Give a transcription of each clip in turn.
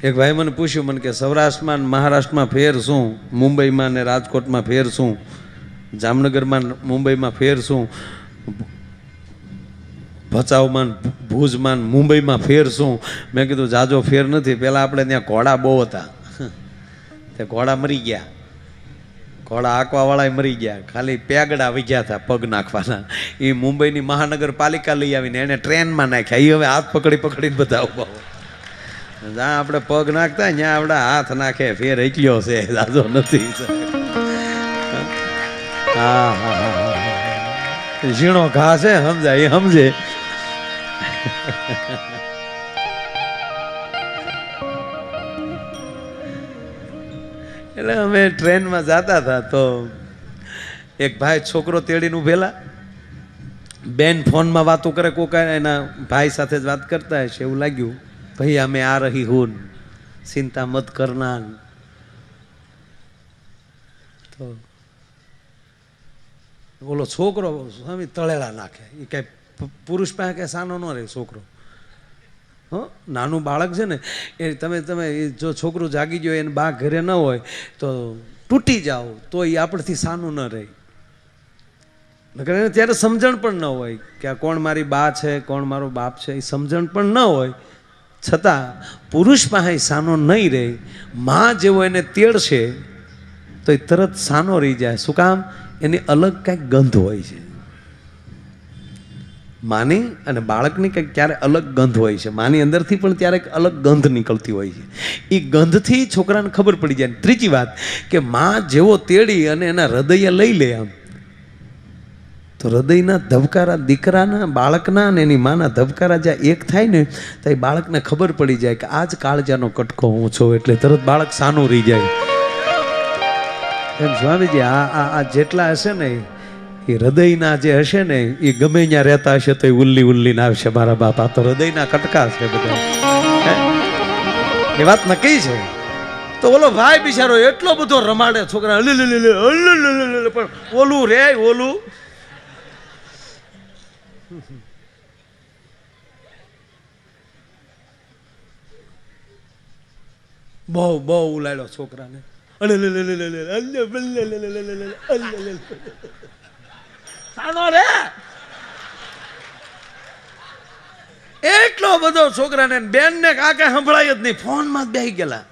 એક ભાઈ મને પૂછ્યું મને કે સૌરાષ્ટ્રમાં મહારાષ્ટ્રમાં ફેર શું, મુંબઈમાં ને રાજકોટમાં ફેર શું, જામનગરમાં મુંબઈમાં ફેર શું, ભચાઉમાં ભુજમાં મુંબઈમાં ફેર શું? મેં કીધું જાજો ફેર નથી. પહેલાં આપણે ત્યાં ઘોડા બહુ હતા, તે ઘોડા મરી ગયા, ઘોડા આંકવાવાળા મરી ગયા, ખાલી પેગડા વગ્યા હતા પગ નાખવાના. એ મુંબઈની મહાનગરપાલિકા લઈ આવીને એને ટ્રેનમાં નાખ્યા. એ હવે હાથ પકડી પકડીને બધા ઉભા હોય. જ્યાં આપણે પગ નાખતા ત્યાં આપણે હાથ નાખે. ફેર એટલો છે, જાજો નથી. હા હા હા, ઝીણો ઘા છે, સમજાય એ સમજે. એટલે અમે ટ્રેનમાં જતા હતા તો એક ભાઈ છોકરો તેડીને ઉભેલા, બેન ફોનમાં વાતો કરે, કોકા એના ભાઈ સાથે જ વાત કરતા હશે એવું લાગ્યું. ભાઈ અમે આ રહી હું, ચિંતા મત કરના. તો બોલો છોકરો સ્વામી તળેલા નાખે. એ કઈ પુરુષ પાસે કઈ સાનો ન રહે છોકરો. નાનું બાળક છે ને એ તમે જો છોકરું જાગી ગયો એને બા ઘરે ન હોય તો તૂટી જાઓ તો એ આપણથી સાનું ન રહે. ત્યારે સમજણ પણ ન હોય કે આ કોણ મારી બા છે, કોણ મારો બાપ છે, એ સમજણ પણ ન હોય. છતાં પુરુષ પાસે સાનો નહીં રહે. માં જેવો એને તેડશે તો એ તરત સાનો રહી જાય. શું કામ? એની અલગ કંઈક ગંધ હોય છે. માની અને બાળકની કંઈક ક્યારે અલગ ગંધ હોય છે. માની અંદરથી પણ ત્યારે અલગ ગંધ નીકળતી હોય છે. એ ગંધથી છોકરાને ખબર પડી જાય. ત્રીજી વાત કે માં જેવો તેડી અને એના હૃદય લઈ લે આમ, તો હૃદયના ધબકારા દીકરાના બાળકના અને એની માના ધબકારા જ્યાં એક થાય ને તો એ બાળકને ખબર પડી જાય કે આ જ કાળજાનો કટકો હું છું. એટલે તરત બાળક સાનું રહી જાય. એમ સ્વામીજી આ જેટલા હશે ને એ હૃદયના જે હશે ને એ ગમે ત્યાં રહેતા હશે તો એ ઉલ્લી ઉલ્લીને આવશે. મારા બાપા તો હૃદયના કટકા છે બધા, એ વાત નક્કી છે. તો ઓલો ભાઈ બિચારો એટલો બધો રમાડે છોકરા, પણ ઓલું રે ઓલું બહુ બહુ ઉલાડ્યો છોકરાને. એટલો બધો છોકરાને બેન ને કાકે સંભળાય જ નહીં, ફોન માં જ બેસી ગયેલા.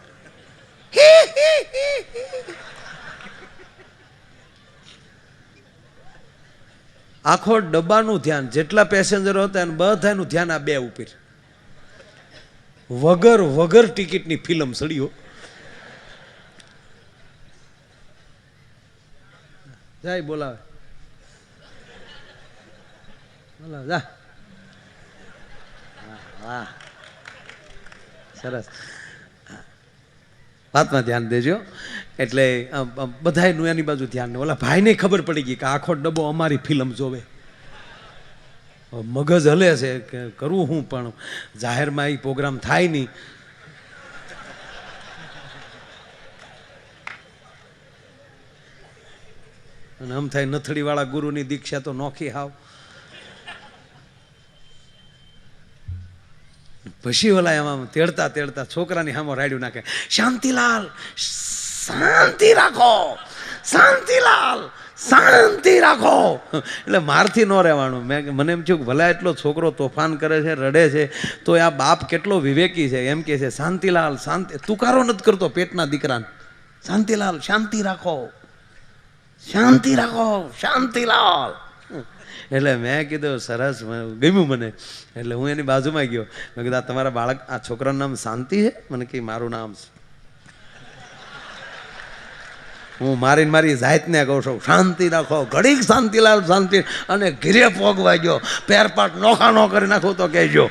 આખો ડબ્બાનું ધ્યાન, જેટલા પેસેન્જરો હતા એને બધાનું ધ્યાન આ બે ઉપર. વગર ટિકિટની ફિલ્મ સડ્યો. જાય બોલાવે, બોલાવે જા. વાહ, સરસ. વાતમાં ધ્યાન દેજો. એટલે બધાયનું એની બાજુ ધ્યાન. ઓલા ભાઈને ખબર પડી ગઈ કે આખો ડબ્બો અમારી ફિલ્મ જોવે. મગજ હલે છે કે કરવું હું, પણ જાહેરમાં એ પ્રોગ્રામ થાય નહીં. અને આમ થાય નથડીવાળા ગુરુની દીક્ષા તો નોખી હાવ. પછી ઓલા એમાં તેડતા તેડતા છોકરાની સામે રાડ્યું નાખે, શાંતિલાલ શાંતિ રાખો, શાંતિલાલ શાંતિ રાખો. એટલે મારથી ન રહેવાનું. મને એમ થયું કે ભલા એટલો છોકરો તોફાન કરે છે, રડે છે, તો આ બાપ કેટલો વિવેકી છે. એમ કે છે શાંતિલાલ શાંતિ, તુકારો નથી કરતો પેટના દીકરાને. શાંતિલાલ શાંતિ રાખો, શાંતિ રાખો, શાંતિલાલ. એટલે મેં કીધું સરસ, ગમ્યું મને. એટલે હું એની બાજુમાં ગયો. મેં કીધું તમારા બાળક, આ છોકરાનું નામ શાંતિ છે? મને કે મારું નામ છે. હું મારી જાતને કહું છું શાંતિ રાખો, ઘડીક શાંતિલાલ શાંતિ. અને ઘીરે પોગવા ગયો, પેરપાટ નોખા નો કરી નાખું તો કહેજો.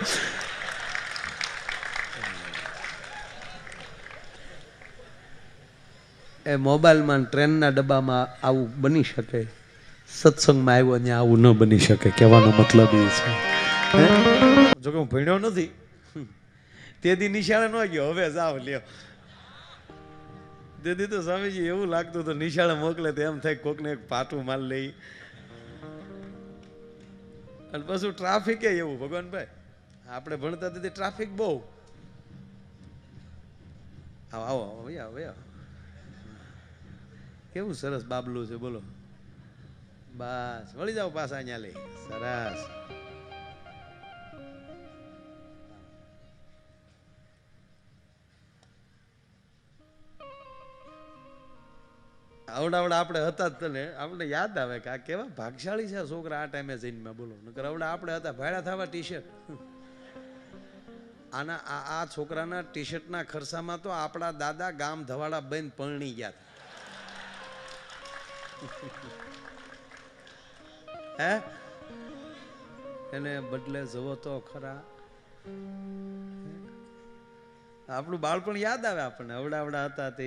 એ મોબાઈલમાં ટ્રેનના ડબ્બામાં આવું બની શકે, સત્સંગમાં આવ્યો ત્યાં આવું ન બની શકે. કહેવાનો મતલબ એ છે. જોકે હું ભણ્યો નથી, તેથી નિશાળે ન ગયો. હવે જાવ લ્યો. તેથી તો સ્વામીજી એવું લાગતું તો નિશાળે મોકલે તો એમ થાય કોકને એક પાટું માલ લઈ. અને પાછું ટ્રાફિક એવું ભગવાનભાઈ, આપણે ભણતા તેથી ટ્રાફિક બહુ. આવો આવો આવો ભાઈ આવો. કેવું સરસ બાબલું છે બોલો. બસ વળી જાઓ પાછા અહીંયા લઈ. સરસ. આવડા આપણે હતા તને આપણે યાદ આવે કે આ કેવા ભાગશાળી છે છોકરા આ ટાઈમે જઈને બોલો. નકર આવડા આપણે હતા ભાડા થવા ટી શર્ટ. આના આ છોકરાના ટી શર્ટના ખર્ચામાં તો આપણા દાદા ગામ ધવાડા બંધ પરણી ગયા હે. એને બદલે જવો તો ખરા. આપણું બાળપણ યાદ આવે આપણને. અવડા હતા તે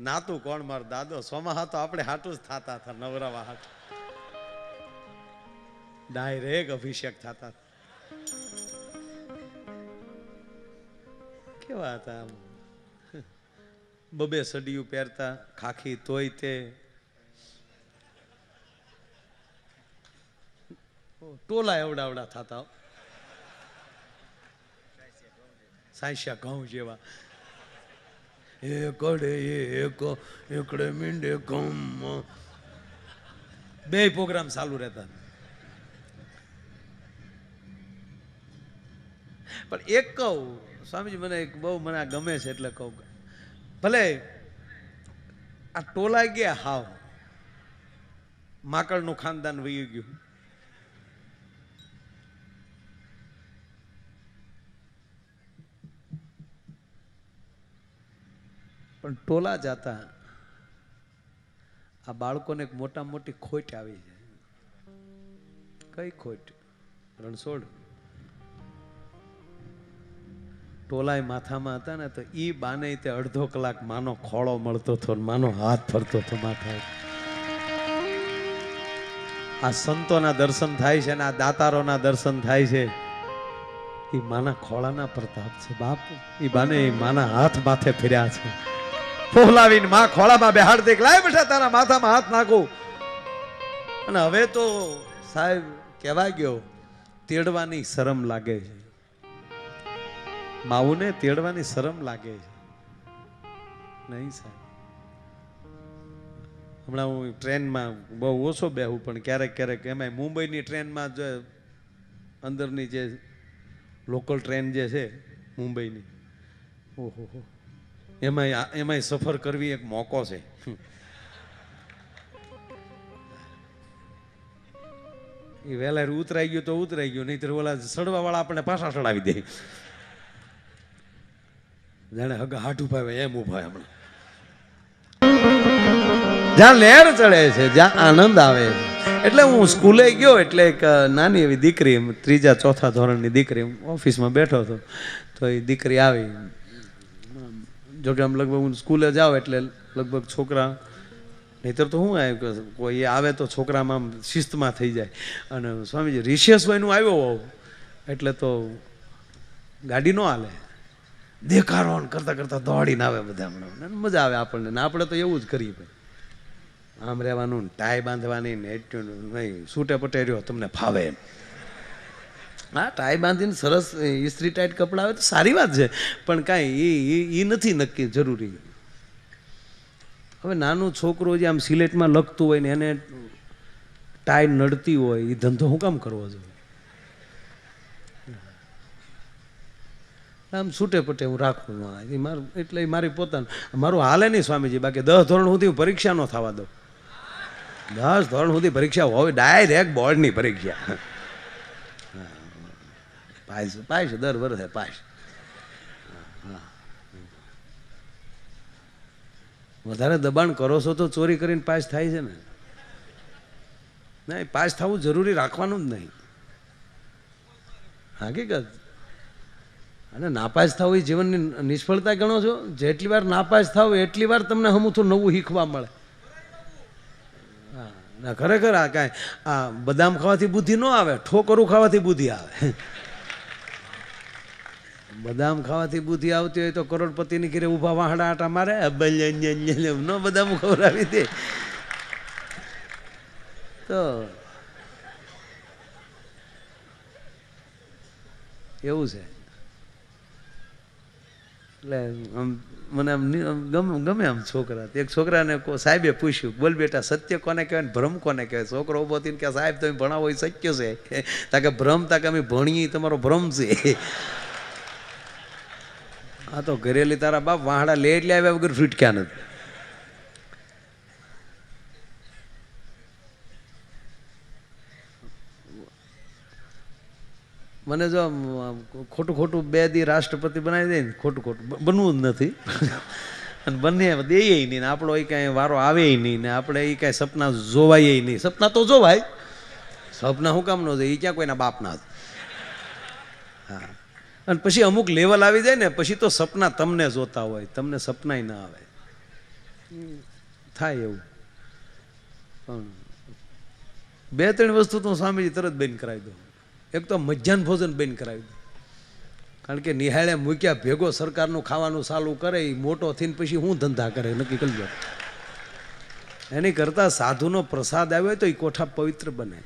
નાતું કોણ મારો દાદો સોમા તો આપણે હાટું જ થતા હતા નવરાવા હાટું. ડાયરેક્ટ અભિષેક થતા. કેવા હતા આમ બબે સડિયું પહેરતા ખાખી તોય તે ટોલા એવડા થતા. સાંસ્યા ઘઉં જેવા એકડે એક એકડે મીંડે ઘઉં બે પ્રોગ્રામ ચાલુ રહેતા. પણ એક કહું સ્વામીજી મને બહુ મને ગમે છે એટલે કહું ભલે આ ટોલા ગયા હાવ માકડનું ખાનદાન વહી ગયું. પણ ટોલા જતા આ બાળકોને એક મોટા મોટી ખોટ આવી જાય. કઈ ખોટ? રણછોડ ટોલાય માથામાં હતા ને તો ઈ બાને તે અડધો કલાક માનો ખોળો મળતો હતો, માનો હાથ ફરતો હતો માથા. આ સંતોના દર્શન થાય છે ને આ દાતારોના દર્શન થાય છે. એ માના ખોળાના પ્રતાપ છે બાપ. એ બાને માના હાથ માથે ફેર્યા છે. ફોલાવીને માં ખોળામાં બેહાડ દે લાય બેઠા તારા માથામાં હાથ નાખો. અને હવે તો સાહેબ કહેવા ગયો તેડવાની શરમ લાગે છે. માવુને તેડવાની શરમ લાગે છે. નહીં સાહેબ. હમણાં હું ટ્રેનમાં બહુ ઓછો બેહું પણ ક્યારેક ક્યારેક એમાં મુંબઈની ટ્રેનમાં જો અંદરની જે લોકલ ટ્રેન જે છે મુંબઈની, ઓહો એમાંય સફર કરવી એક મોકો છે. એ વહેલા ઉતરાઈ ગયું તો ઉતરાઈ ગયું, નહીં તો ઓલા સડવા વાળા આપણને પાછા ચડાવી દે. જાણે હગા હાથ ઉભા એમ ઉભા હમણાં. જ્યાં લહેર ચડે છે, જ્યાં આનંદ આવે છે. એટલે હું સ્કૂલે ગયો એટલે એક નાની એવી દીકરી, 3જા 4થા ધોરણની દીકરી, ઓફિસમાં બેઠો હતો તો એ દીકરી આવી. જોકે આમ લગભગ હું સ્કૂલે જાઉં એટલે લગભગ છોકરા, નહીતર તો શું આવ્યું કોઈ આવે તો છોકરામાં આમ શિસ્તમાં થઈ જાય. અને સ્વામીજી રિશિયસ વયનું આવ્યો હોવ એટલે તો ગાડી ન હાલે, દેખાડો કરતા કરતા દોડીને આવે બધા. હમણાં મજા આવે આપણને ને આપણે તો એવું જ કરીએ ભાઈ. આમ રહેવાનું, ટાઈ બાંધવાની ને નહીં સૂટે પટે રહ્યો તમને ફાવે એમ. હા ટાઈ બાંધીને સરસ ઇસ્ત્રી ટાઈટ કપડાં આવે તો સારી વાત છે, પણ કાંઈ એ નથી નક્કી જરૂરી. હવે નાનું છોકરો જે આમ સિલેટમાં લખતું હોય ને એને ટાઈ નડતી હોય, એ ધંધો હું કામ કરવો જોઈએ? આમ છૂટે પટે હું રાખું મારું, એટલે મારી પોતાનું મારું હાલે નહીં સ્વામીજી. બાકી 10 ધોરણ સુધી પરીક્ષા ન થવા દો. 10 ધોરણ સુધી પરીક્ષા હોય, ડાયરેક્ટ બોર્ડની પરીક્ષા. પાસ દર વર્ષે પાસ. વધારે દબાણ કરો છો તો ચોરી કરીને પાસ થાય છે ને. નહીં, પાસ થવું જરૂરી રાખવાનું જ નહીં, હકીકત. અને નાપાસ થવું એ જીવનની નિષ્ફળતા ગણો છો? જેટલી વાર નાપાસ થાવ એટલી વાર તમને હમુથું નવું શીખવા મળે. હા ખરેખર આ કાંઈ આ બદામ ખાવાથી બુદ્ધિ ન આવે, ઠોકરું ખાવાથી બુદ્ધિ આવે. બદામ ખાવાથી બુદ્ધિ આવતી હોય તો કરોડપતિની ઘરે ઊભા વાહડા આટા મારે ન બદામ ખવડાવી દે તો એવું છે. એટલે આમ મને આમ ગમે આમ છોકરા. એક છોકરાને સાહેબે પૂછ્યું, બોલ બેટા સત્ય કોને કહેવાય ને ભ્રમ કોને કહેવાય? છોકરો ઉભો થઈને કે સાહેબ તમે ભણાવો એ સત્ય છે, તાકે ભ્રમ તાકે અમે ભણીએ તમારો ભ્રમ છે. આ તો ઘરેલી તારા બાપ વાહડા લે એટલે આવ્યા વગર ફીટક્યા નથી. મને જો ખોટું ખોટું 2 દી રાષ્ટ્રપતિ બનાવી દે ને, ખોટું ખોટું બનવું જ નથી. અને બંને દે નહીં ને આપણો એ કાંઈ વારો આવે નહીં ને આપણે એ કાંઈ સપના જોવાય નહીં. સપના તો જોવાય, સપના શું કામ ન જાય? એ ક્યાં કોઈના બાપના જ. હા, અને પછી અમુક લેવલ આવી જાય ને પછી તો સપના તમને જોતા હોય, તમને સપનાય ના આવે. થાય એવું. પણ 2-3 વસ્તુ તો સ્વામીજી તરત બંધ કરાવી દો. એક તો મધ્યાહન ભોજન બંધ કરાવી દો, કારણ કે નિહાળે મૂક્યા ભેગો સરકારનું ખાવાનું ચાલુ કરે એ મોટો થઈને પછી શું ધંધા કરે નક્કી કરી દો. એની કરતાં સાધુનો પ્રસાદ આવ્યો હોય તો એ કોઠા પવિત્ર બને.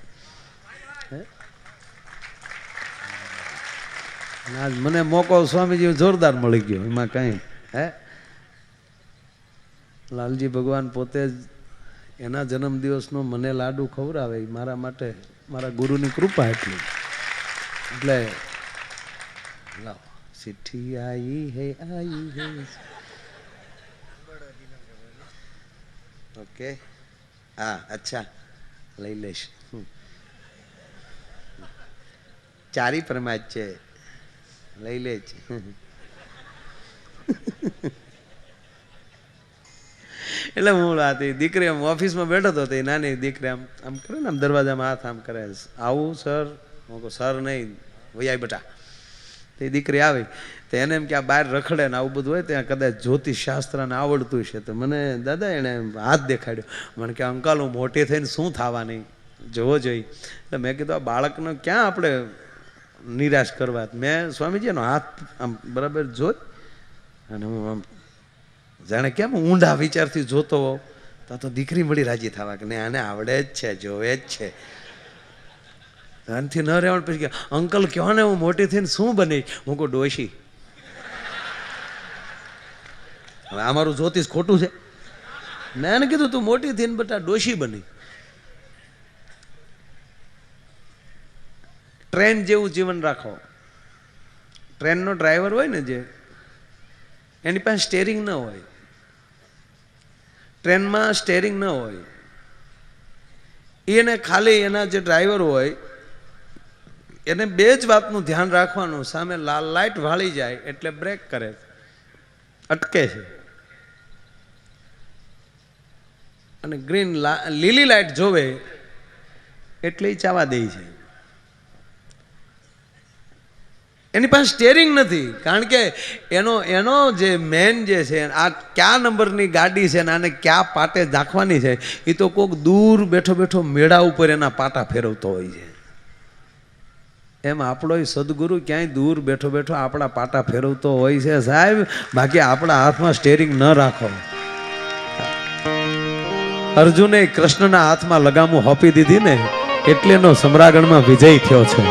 આજ મને મોકો સ્વામીજી જોરદાર મળી ગયો, એમાં કઈ લાલજી ભગવાન પોતે જ એના જન્મદિવસનો મને લાડુ ખવડાવે મારા માટે, મારા ગુરુની કૃપા એટલી. એટલે લાવ ચિઠ્ઠી આઈ હે આઈ હે. ઓકે, હા અચ્છા લઈ લઈશ. ચારી પરમાજ છે, લઈ લે છે. એટલે હું દીકરી આમ ઓફિસમાં બેઠો હતો, તે નાની દીકરી આમ આમ કરે ને, આમ દરવાજામાં હાથ આમ કરે, આવું સર? હું કહું સર નહીં, વૈયા બેટા. તે દીકરી આવી તો એને એમ કે આ બહાર રખડે ને આવું બધું હોય, ત્યાં કદાચ જ્યોતિષ શાસ્ત્રને આવડતું છે. તો મને દાદા એણે હાથ દેખાડ્યો, મને કે અંકલ હું મોટી થઈને શું થવાની જોવો જોઈએ. એટલે મેં કીધું આ બાળકને ક્યાં આપણે નિરાશ કરવા. મેં સ્વામીજી એનો હાથ આમ બરાબર જોઈ અને હું આમ જાણે કેમ ઊંડા વિચારથી જોતો હોઉં તો દીકરી મળી રાજી થવા કે નહીં આને આવડે જ છે, જોવે જ છે. આનાથી ન રહેવાનું. પછી કે અંકલ કહો ને હું મોટી થઈને શું બની? હું કહું ડોશી. હવે આ મારું જ્યોતિષ ખોટું છે? મેં એને કીધું તું મોટી થઈને બેટા ડોશી બની. ટ્રેન જેવું જીવન રાખો. ટ્રેનનો ડ્રાઈવર હોય ને જે, એની પાસે સ્ટેરિંગ ન હોય. ટ્રેનમાં સ્ટેરિંગ ન હોય, એને ખાલી એના જે ડ્રાઈવર હોય એને 2 જ વાતનું ધ્યાન રાખવાનું. સામે લાલ લાઇટ વાળી જાય એટલે બ્રેક કરે, અટકે છે, અને લીલી લાઇટ જોવે એટલે એ ચાવા દે છે. એની પાસે સ્ટેરિંગ નથી, કારણ કે એનો જે મેન જે છે આ કયા નંબરની ગાડી છે ને આને ક્યાં પાટે રાખવાની છે એ તો કોઈક દૂર બેઠો બેઠો મેળા ઉપર એના પાટા ફેરવતો હોય છે. એમ આપણો સદગુરુ ક્યાંય દૂર બેઠો બેઠો આપણા પાટા ફેરવતો હોય છે સાહેબ. બાકી આપણા હાથમાં સ્ટેરિંગ ન રાખો. અર્જુને કૃષ્ણના હાથમાં લગામું હોપી દીધી ને એટલે એનો સમ્રાગણમાં વિજય થયો છે.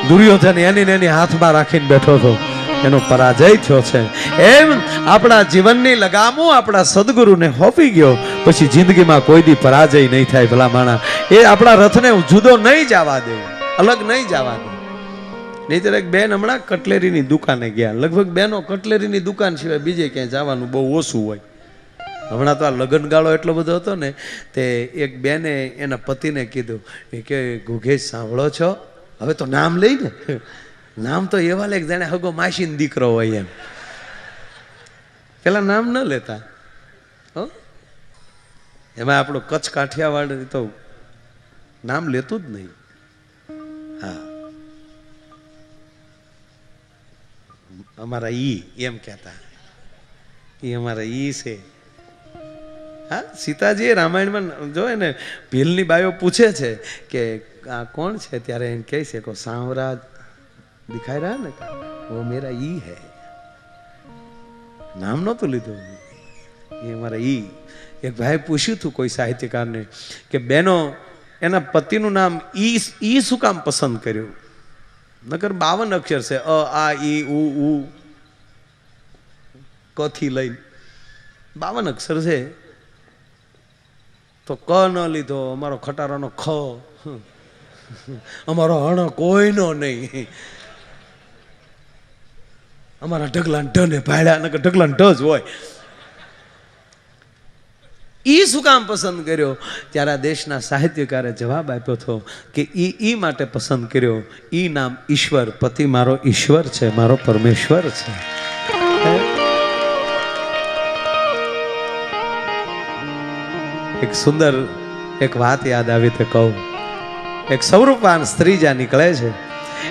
દુર્યોધન એની હાથમાં રાખીને બેઠો હતો, એનો પરાજય થયો છે. એમ આપણા જીવનની લગામો આપણા સદગુરુને હોપી ગયો પછી જિંદગીમાં કોઈ દી પરાજય નહીં થાય. ભલા માણા એ આપણા રથને જુદો નહીં જવા દે, અલગ નહીં જવા દે. નહીતર એક બેન હમણાં કટલેરીની દુકાને ગયા. લગભગ બેનો કટલેરીની દુકાન સિવાય બીજે ક્યાંય જવાનું બહુ ઓછું હોય. હમણાં તો આ લગ્નગાળો એટલો બધો હતો ને, તે એક બેને એના પતિને કીધું કે ગુઘેશ સાંભળો છો? હવે તો નામ લઈ ને, નામ તો એવા લે જાણે હગો માસીનો દીકરો હોય એમ. પેલા નામ ન લેતા. એમાં આપણું કચ્છ કાઠિયાવાડ તો નામ લેતું જ નહીં. હા, અમારા ઈ એમ કહેતા, ઈ અમારા ઈ છે. હા, સીતાજી રામાયણમાં જોયે ને ભીલની બાયો પૂછે છે કે આ કોણ છે, ત્યારે એમ કહે છે કે સાંવરા દિખાઈ રહ્યા ને, वो मेरा ઈ है. નામ નહોતું લીધું, એ અમારા ઈ. એક ભાઈ પૂછ્યું હતું કોઈ સાહિત્યકારને કે બેનો એના પતિનું નામ ઈ શું કામ પસંદ કર્યું? નકર 52 અક્ષર છે, અ આ ઈ ઉ કથી લઈને 52 અક્ષર છે, તો ક ન લીધો, અમારો ખટારાનો ખ, અમારો હણ કોઈનો નહીં, અમારા ઢગલા ઢ ને ભાડ્યા નકર ઢગલા ઢ જ હોય. ઈ શું કામ પસંદ કર્યો? ત્યારે આ દેશના સાહિત્યકારે જવાબ આપ્યો હતો કે ઈ માટે પસંદ કર્યો, ઈ નામ ઈશ્વર, પતિ મારો ઈશ્વર છે, મારો પરમેશ્વર છે. એક સુંદર એક વાત યાદ આવી તે કહું. એક સૌરૂપવાન સ્ત્રી જ્યાં નીકળે છે,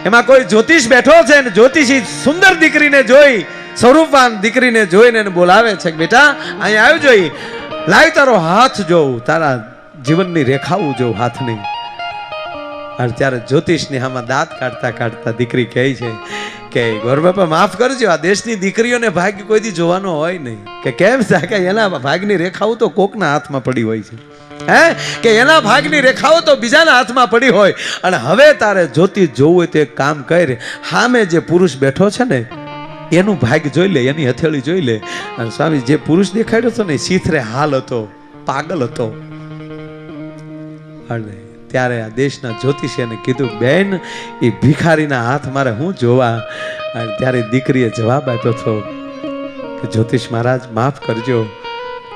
એમાં કોઈ જ્યોતિષ બેઠો છે ને જ્યોતિષી સુંદર દીકરીને જોઈ, સ્વરૂપવાન દીકરીને જોઈને બોલાવે છે કે બેટા અહીંયા આવ્યો જોઈ, લાવ તારો હાથ જોઉં, તારા જીવનની રેખાઓ જોઉં હાથની. અને ત્યારે જ્યોતિષની આમાં દાંત કાઢતા કાઢતા દીકરી કહે છે કે ગોર બાપા માફ કરજો, આ દેશની દીકરીઓને ભાગ્ય કોઈથી જોવાનો હોય નહીં. કે કેમ છે? કે એના ભાગની રેખાઓ તો કોકના હાથમાં પડી હોય છે, હે કે એના ભાગની રેખાઓ તો બીજાના હાથમાં પડી હોય. અને હવે તારે જ્યોતિષ જોવું હોય તો એક કામ કર, સામે જે પુરુષ બેઠો છે ને એનું ભાગ જોઈ લે, એની હથેળી જોઈ લે. અને સ્વામી જે પુરુષ દેખાડ્યો હતો ને સીથરે હાલ હતો, પાગલ હતો. અને ત્યારે આ દેશના જ્યોતિષીને કીધું બેન એ ભિખારીના હાથ મારે હું જોવા. અને ત્યારે દીકરીએ જવાબ આપ્યો હતો કે જ્યોતિષ મહારાજ માફ કરજો,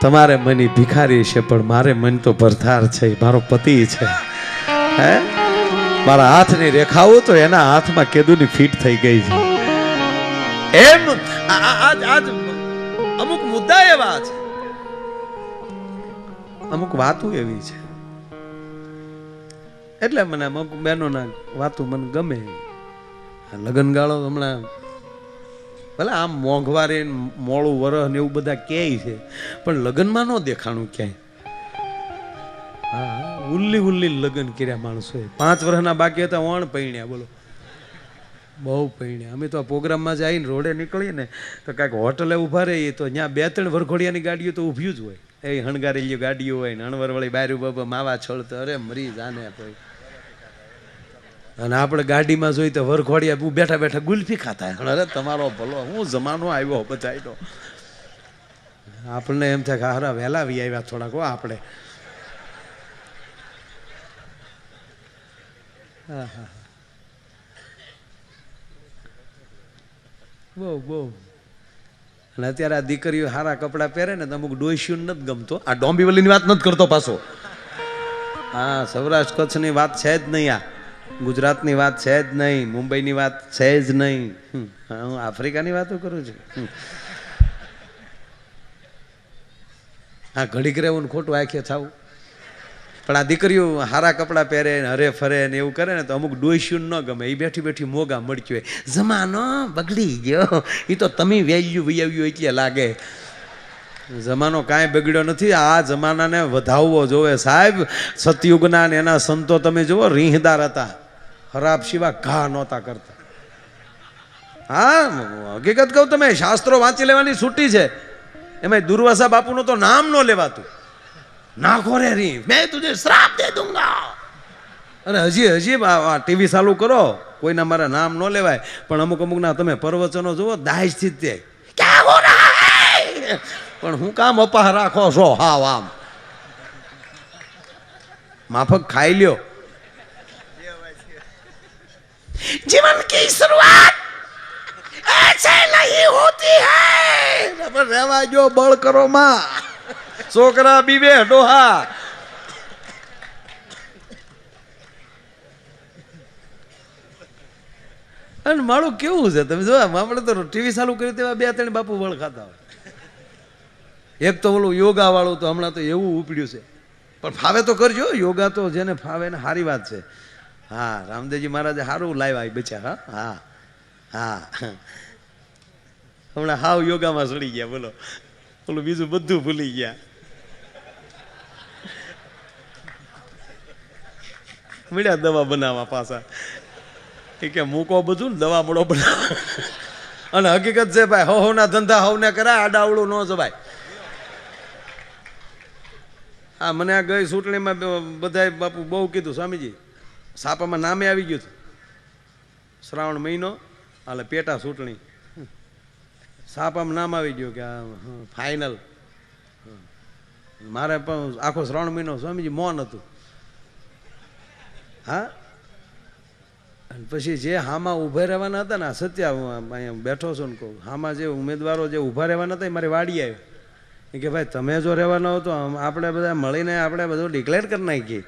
તમારે મની ભિખારી છે પણ મારે મન તો ભરથાર છે, મારો પતિ છે. હે મારા હાથની રેખાઓ તો એના હાથમાં કેદુની ફીટ થઈ ગઈ છે. એમ આજ અમુક મુદ્દા એવા છે, અમુક વાતો એવી છે, એટલે મને અમુક બહેનોના વાતો મને ગમે. લગ્ન ગાળો હમણાં ભલે આમ મોંઘવારી મોડું વરહ ને એવું બધા કહે છે, પણ લગ્નમાં ન દેખાણું ક્યાંય. હા ઉલ્લી ઉલ્લી લગ્ન કર્યા માણસોએ. 5 વર્ષના બાકી હતા વણ પૈણ્યા, બોલો બહુ પૈણ્યા. અમે તો આ પ્રોગ્રામમાં જઈને રોડે નીકળીએ ને તો કાંઈક હોટલે ઊભા રહીએ તો ત્યાં 2-3 વરઘોડિયાની ગાડીઓ તો ઊભી જ હોય, એ હણગારેલી ગાડીઓ હોય ને અણવરવાળી બારું બાબા માવા છોડતો, અરે મરી જાને કોઈ. અને આપણે ગાડીમાં જોઈ તો વરઘોડિયા બેઠા બેઠા ગુલ્ફી ખાતા. અરે તમારો ભલો, હું જમાનો આવ્યો બચાવ્યો. આપણને એમ થાય કે હારા વહેલા વી આવ્યા થોડાક આપણે. હા હા બહુ બહુ. અને અત્યારે આ દીકરીઓ સારા કપડાં પહેરે ને તો અમુક ડોઈશ્યું નથી ગમતો. આ ડોંબીવલીની વાત નથી કરતો પાછો, હા સૌરાષ્ટ્ર કચ્છની વાત છે જ નહીં, આ ગુજરાતની વાત છે જ નહીં, મુંબઈની વાત છે જ નહીં, હું આફ્રિકાની વાતો કરું છું. હા ઘડીક રહેવું ખોટું આંખે થાવું, પણ આ દીકરીઓ હારા કપડાં પહેરે ને હરે ફરે ને એવું કરે ને તો અમુક ડોઈશ્યું ન ગમે. એ બેઠી બેઠી મોગા મળતી હોય, જમાનો બગડી ગયો, એ તો તમે વેલ્યુ વૈયાવ્યું એટલે લાગે. જમાનો કાંઈ બગડ્યો નથી, આ જમાનાને વધાવવો જોવે સાહેબ. સતયુગના ને એના સંતો તમે જુઓ, રીહદાર હતા, ખરાબ સિવા ઘા નહોતા કરતા. હા હકીકત કહું, તમે શાસ્ત્રો વાંચી લેવાની છૂટી છે, એમાં દુર્વાસા બાપુનું તો નામ ન લેવાતું. નાખો રે રી, મેં તુજે શ્રાપ દે દૂંગા. અને હજી ટીવી ચાલુ કરો, કોઈના મારા નામ ન લેવાય, પણ અમુક અમુકના તમે પ્રવચનો જુઓ દાયજથી જ તે ક્યાં હો રહા હૈ, પણ હું કામ અપાહ રાખો છો? હાવ આમ માફક ખાઈ લ્યો. जीवन की शुरुआत ऐसे नहीं होती है. रेवा जो बળ કરો માં, છોકરા બીવે ડોહા. અને મારું કેવું છે તમે જો, આપણે તો ટીવી ચાલુ કર્યું તેવા 2-3 બાપુ બળ ખાતા હોય. એક તો ઓલું યોગા વાળું તો હમણાં તો એવું ઉપડ્યું છે, પણ ફાવે તો કરજો યોગા, તો જેને ફાવે ને સારી વાત છે. હા રામદેવજી મહારાજે સારું લાવ્યા બચ્યા. હા હા હમણાં હાવ યોગામાં સડી ગયા, બોલો બોલો બીજું બધું ભૂલી ગયા. મળ્યા દવા બનાવવા પાછા, એ કે મૂકો બધું ને દવા મળો બનાવવા. અને હકીકત છે ભાઈ, હવના ધંધા હવને કરાય, આડાવડું ન જવાય. હા મને આ ગઈ ચૂંટણીમાં બધાય બાપુ બહુ કીધું, સ્વામીજી સાપામાં નામે આવી ગયું હતું, શ્રાવણ મહિનો હાલે પેટા ચૂંટણી, સાપ આમ નામ આવી ગયું કે ફાઇનલ. મારે પણ આખો 3 મહિનો સ્વામીજી મૌન હતું. હા, અને પછી જે હામાં ઊભા રહેવાના હતા ને, સત્ય અહીંયા બેઠો છું ને કહું, હામાં જે ઉમેદવારો જે ઊભા રહેવાના હતા એ મારી વાડી આવ્યો કે ભાઈ તમે જો રહેવાના હો તો આપણે બધા મળીને આપણે બધું ડિક્લેર કરી નાખીએ,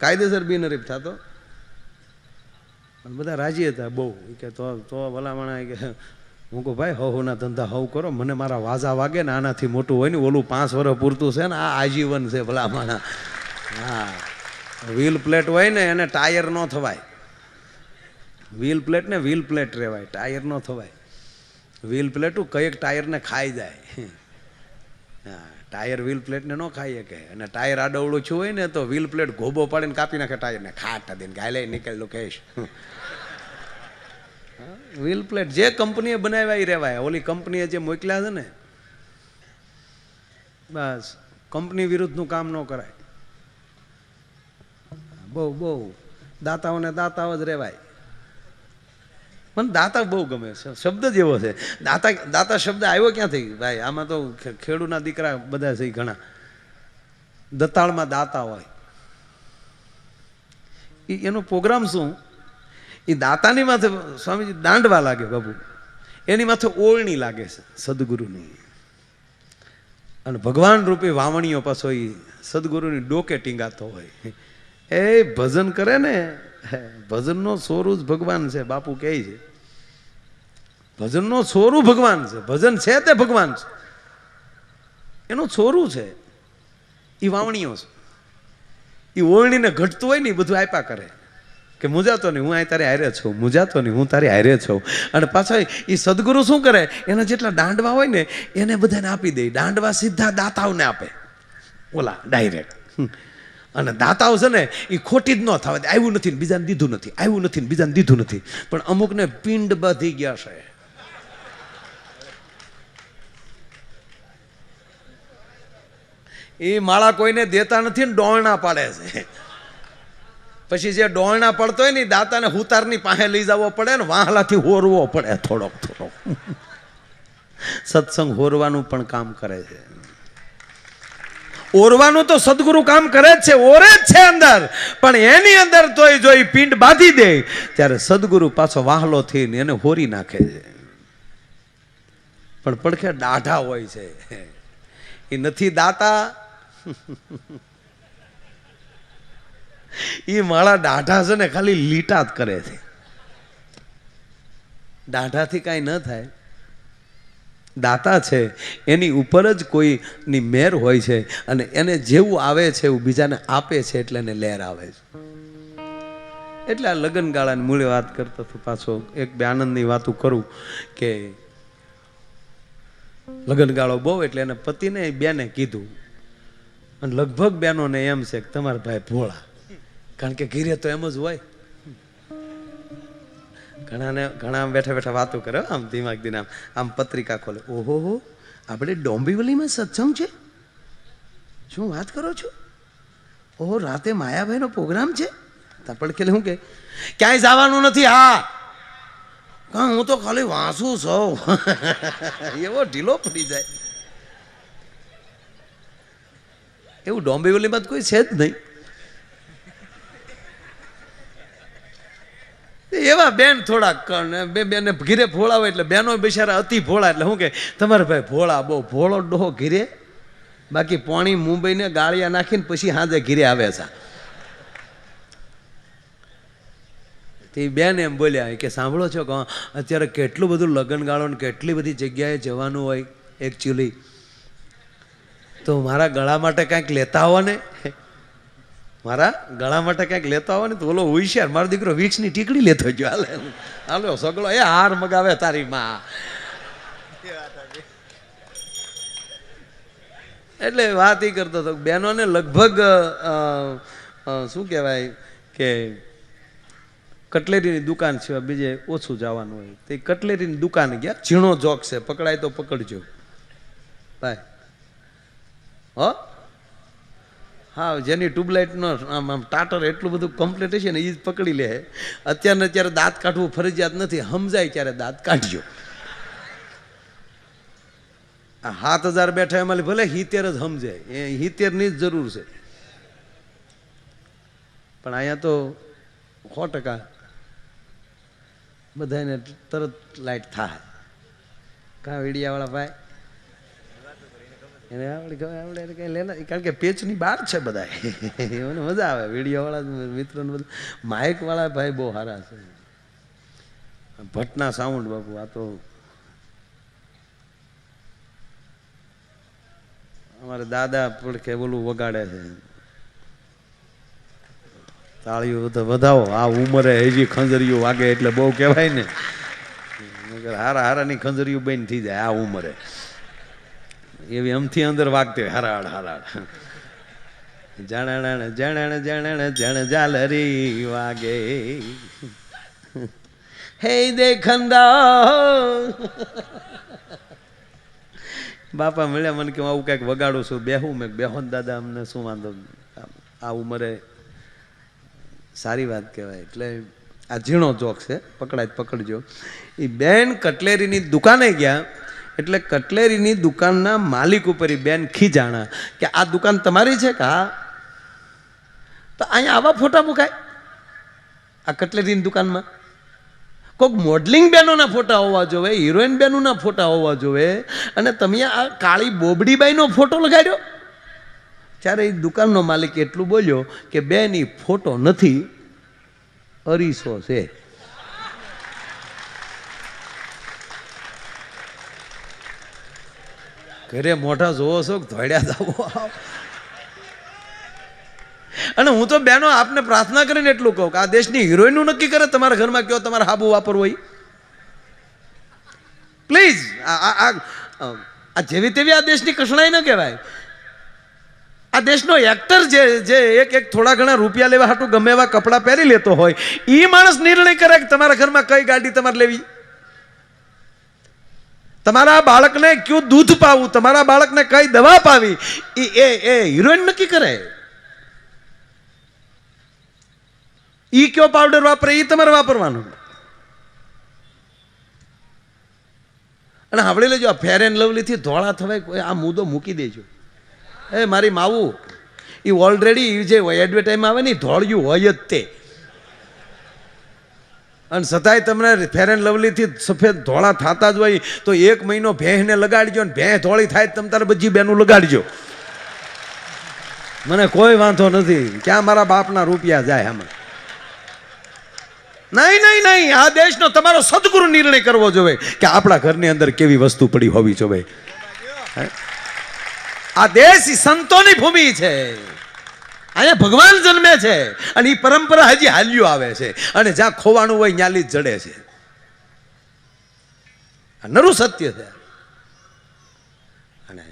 કાયદેસર બિનહરીફ થતો. અને બધા રાજી હતા બહુ કે તો ભલામણા કે હું કહું ભાઈ હવના ધંધા હવ કરો, મને મારા વાજા વાગે ને આનાથી મોટું હોય ને, ઓલું 5 વર્ષ પૂરતું છે ને, આ આજીવન છે ભલામણા. હા, વ્હીલ પ્લેટ હોય ને એને ટાયર ન થવાય. વ્હીલ પ્લેટ ને વ્હીલ પ્લેટ રહેવાય, ટાયર ન થવાય. વ્હીલ પ્લેટું કઈક ટાયરને ખાઈ જાય. હા, ટાયર વ્હીલ પ્લેટને ન ખાઈ શકે. અને ટાયર આડવડું છું હોય ને તો વ્હીલ પ્લેટ ગોબો પાડીને કાપી નાખે ટાયરને, ખાટ દઈને ગાયલે નીકળેલો કહેશ. વ્હીલ પ્લેટ જે કંપનીએ બનાવ્યા એ રહેવાય. ઓલી કંપનીએ જે મોકલ્યા છે ને, બસ કંપની વિરુદ્ધનું કામ ન કરાય. બહુ બહુ દાતાઓને દાતાઓ જ રહેવાય. મને દાતા બહુ ગમે છે, શબ્દ જ એવો છે. દાતા દાતા શબ્દ આવ્યો ક્યાંથી ભાઈ? આમાં તો ખેડૂના દીકરા બધા છે ઘણા. દતાળમાં દાતા હોય, એનો પ્રોગ્રામ શું? એ દાતાની માથે સ્વામીજી દાંડવા લાગે બાબુ, એની માથે ઓળણી લાગે છે સદગુરુની. અને ભગવાન રૂપી વાવણીઓ પાછો એ સદગુરુની ડોકે ટીંગાતો હોય. એ ભજન કરે ને, ભજનનો સોરું જ ભગવાન છે. બાપુ કહે છે ભજનનો સોરું ભગવાન છે. ભજન છે તે ભગવાન છે, એનું સોરું છે એ વાવણીઓ છે. એ ઓળણીને ઘટતું હોય ને એ બધું આપ્યા કરે કે મુજાતો નહીં, હું આ તારે હારે છું, મુજાતો નહીં, હું તારી હારે છું. અને પાછા એ સદગુરુ શું કરે, એના જેટલા દાંડવા હોય ને એને બધાને આપી દે. દાંડવા સીધા દાતાઓને આપે, ઓલા ડાયરેક્ટ. અને દાતાઓ છે ને એ ખોટી જ ન થવા દે. આવ્યું નથી ને બીજાને દીધું નથી, આવ્યું નથી ને બીજાને દીધું નથી. પણ અમુકને પિંડ બાંધી ગયા છે. એ માળા કોઈને દેતા નથી ને ડોળના પાડે છે. પછી જે ડોળના પડતો હોય ને દાતાને હુતારની પાસે લઈ જવો પડે ને વાહલાથી હોરવો પડે થોડોક થોડોક. સત્સંગ હોરવાનું પણ કામ કરે છે. ઓરવાનું તો સદગુરુ કામ કરે જ છે, ઓરે જ છે અંદર. પણ એની અંદર તોય જો એ પિંડ બાંધી દે ત્યારે સદગુરુ પાછો વાહલો થઈને એને હોરી નાખે છે. પણ પડખે દાઢા હોય છે, એ નથી દાતા. એ માળા દાઢા છે ને ખાલી લીટા જ કરે છે. દાઢાથી કાંઈ ન થાય. દાતા છે એની ઉપર જ કોઈની મેર હોય છે, અને એને જેવું આવે છે એવું બીજાને આપે છે, એટલે એને લહેર આવે છે. એટલે આ લગ્ન ગાળાની મૂળે વાત કરતો હતો. પાછો એક બે આનંદની વાતું કરું કે લગ્ન ગાળો બહુ, એટલે એને પતિને બેને કીધું. અને લગભગ બેનોને એમ છે કે તમારા ભાઈ ભોળા, કારણ કે ઘીરે તો એમ જ હોય. ઘણા બેઠા બેઠા વાતો કરે, આમ દિમાગ દિન આમ પત્રિકા ખોલે. ઓહો, આપણે ડોંબીવલીમાં સત્સંગ છે? શું વાત કરો છો? ઓહો, રાતે માયાભાઈનો પ્રોગ્રામ છે? પણ કે શું કે ક્યાંય જવાનું નથી. હા, હું તો ખાલી વાંચું છું. એવો ઢીલો પડી જાય. એવું ડોંબીવલીમાં કોઈ છે જ નહીં. એવા બેન થોડાક બે બેને ઘીરે ભોળા હોય એટલે બેનો બિચારા અતિ ભોળા. એટલે શું કે તમારે ભાઈ ભોળા, બહુ ભોળો ડોહો ઘીરે. બાકી પોણી મુંબઈને ગાળિયા નાખીને પછી હાજે ઘીરે આવે છે. તે બેન એમ બોલ્યા કે સાંભળો છો કે અત્યારે કેટલું બધું લગ્ન ગાળો ને કેટલી બધી જગ્યાએ જવાનું હોય એકચ્યુઅલી, તો મારા ગળા માટે કાંઈક લેતા આવો ને. મારા ગળા માટે કંઈક લેતા હોય ને તો ઓલો હોશિયાર મારો દીકરો વિક્સની ટીકડી લેતો ગયો. હાલે હાલો સગલો એ હાર મગાવે તારી માં. એટલે વાત એ કરતો હતો બહેનોને લગભગ શું કહેવાય કે કટલેરીની દુકાન સિવાય બીજે ઓછું જવાનું હોય. તે કટલેરીની દુકાન ગયા. ઝીણો જોક છે, પકડાય તો પકડજો ભાઈ. હા, જેની ટ્યુબલાઇટનો આમ ટાટર એટલું બધું કમ્પ્લીટ હશે ને એ જ પકડી લે. અત્યારે દાંત કાઢવું ફરજિયાત નથી, સમજાય ત્યારે દાંત કાઢજો. આ 7000 બેઠા એમાં ભલે 70 જ સમજે, એ 70ની જ જરૂર છે, પણ અહીંયા તો 100% બધાને તરત લાઈટ થાય. કાં વીડિયાવાળા ભાઈ એને આવડે કંઈ લેના, કારણ કે પેચની બહાર છે બધા, એને મજા આવે. વિડીયોવાળા મિત્રોને બધું, માઇકવાળા ભાઈ બહુ સારા છે. ભટ્ટના સાઉન્ડ બાપુ, આ તો અમારે દાદા પડખે બોલું વગાડે છે. તાળીઓ તો વધાવો, આ ઉંમરે હજી ખંજરીઓ વાગે એટલે બહુ કહેવાય ને. હારા હારાની ખંજરીઓ બેન થઈ જાય આ ઉંમરે, એવી અમથી અંદર વાગતી હોય હરાડ હરાડ. જણ જણ જણ જણ ઝાલરી વાગે, હે દેખંદા. બાપા મળ્યા મને કે આવું કંઈક વગાડું છું, બેહું મેં બેહો દાદા, અમને શું વાંધો, આ ઉંમરે સારી વાત કહેવાય. એટલે આ ઝીણો જોક છે, પકડાય પકડજો. એ બેન કટલેરીની દુકાને ગયા, એટલે કટલેરીની દુકાનના માલિક ઉપર બેન ખીજાણા કે આ દુકાન તમારી છે કે? હા. તો અહીંયા આવા ફોટા મુકાય આ કટલેરીની દુકાનમાં? કોઈક મોડલિંગ બહેનોના ફોટા હોવા જોવે, હિરોઈન બહેનોના ફોટા હોવા જોવે, અને તમે આ કાળી બોબડીબાઈનો ફોટો લગાડ્યો. ત્યારે એ દુકાનનો માલિક એટલું બોલ્યો કે બેન એ ફોટો નથી, અરીસો છે. ઘરે મોઢા જોવો છો ધોડ્યા જાવો. અને હું તો બહેનો આપને પ્રાર્થના કરીને એટલું કહું કે આ દેશની હિરોઈનનું નક્કી કરે તમારા ઘરમાં કયો તમારે હાબુ વાપરવો હોય. પ્લીઝ આ જેવી તેવી આ દેશની કસણાઈ ન કહેવાય. આ દેશનો એક્ટર જે એક થોડા ઘણા રૂપિયા લેવા હાટું ગમે એવા કપડાં પહેરી લેતો હોય, એ માણસ નિર્ણય કરે કે તમારા ઘરમાં કઈ ગાડી તમારે લેવી, તમારા બાળકને કયું દૂધ પાવું, તમારા બાળકને કઈ દવા પાવી, એ હિરોઈન નક્કી કરે. ઈ કયો પાવડર વાપરે એ તમારે વાપરવાનું. અને સાંભળી લેજો, આ ફેર એન્ડ લવલી થી ધોળા થવાય આ મુદ્દો મૂકી દેજો. એ મારી માવું એ ઓલરેડી જે એડવર્ટાઈઝમાં આવે ને ધોળિયું હોય જ તે, અને છતાંય તમને ફેર એન્ડ લવલી થી સફેદ ધોળા થતા જ હોય તો 1 મહિનો ભેંસને લગાડજો, ને ભેંસ ધોળી થાય તમે તારે બધી બેનું લગાડજો. મને કોઈ વાંધો નથી, ક્યાં મારા બાપના રૂપિયા જાય આમાં. નહીં નહીં નહીં, આ દેશનો તમારો સદગુરુ નિર્ણય કરવો જોઈએ કે આપણા ઘરની અંદર કેવી વસ્તુ પડી હોવી જોઈએ. આ દેશ સંતોની ભૂમિ છે, અહીંયા ભગવાન જન્મે છે, અને એ પરંપરા હજી હાલ્યું આવે છે, અને જ્યાં ખોવાનું હોય ન્યાલી જ જડે છે. આ નરું સત્ય છે. અને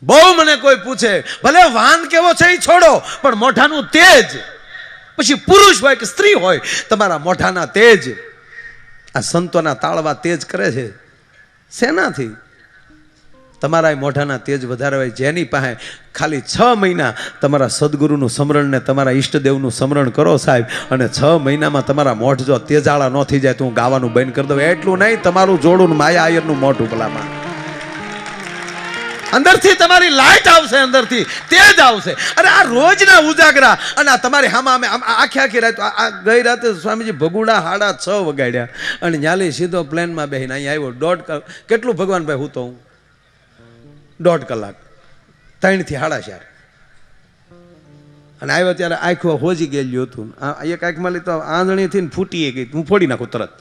બહુ મને કોઈ પૂછે ભલે વાન કેવો છે એ છોડો, પણ મોઢાનું તેજ, પછી પુરુષ હોય કે સ્ત્રી હોય, તમારા મોઢાના તેજ આ સંતોના તાળવા તેજ કરે છે. શેનાથી? તમારા મોઢાના તેજ વધારે હોય. જેની પાસે ખાલી 6 મહિના તમારા સદગુરુનું સ્મરણ ને તમારા ઈષ્ટદેવનું સ્મરણ કરો સાહેબ, અને 6 મહિનામાં તમારા મોઢ જો તેજાળા ન થઈ જાય તો હું ગાવાનું બંધ કરી દઉં. એટલું નહીં, તમારું જોડું માયા આયરનું મોઢું ભલામાં અંદરથી તમારી લાઈટ આવશે, અંદરથી તેજ આવશે. અરે આ રોજના ઉજાગરા, અને આ તમારી હામાં અમે આખી આખી રાત, આ ગઈ રાતે સ્વામીજી ભગુડા 6:30 વગાડ્યા, અને ન્યાલી સીધો પ્લેનમાં બેહીને અહીંયા આવ્યો. કેટલું ભગવાનભાઈ હું તો હું 1.5 કલાક, 3 થી 4:30, અને આવ્યો ત્યારે આંખો હોજી ગયેલું હતું. એક આંખમાં લી તો આંધણીથી ફૂટી ગઈ, હું ફોડી નાખું તરત,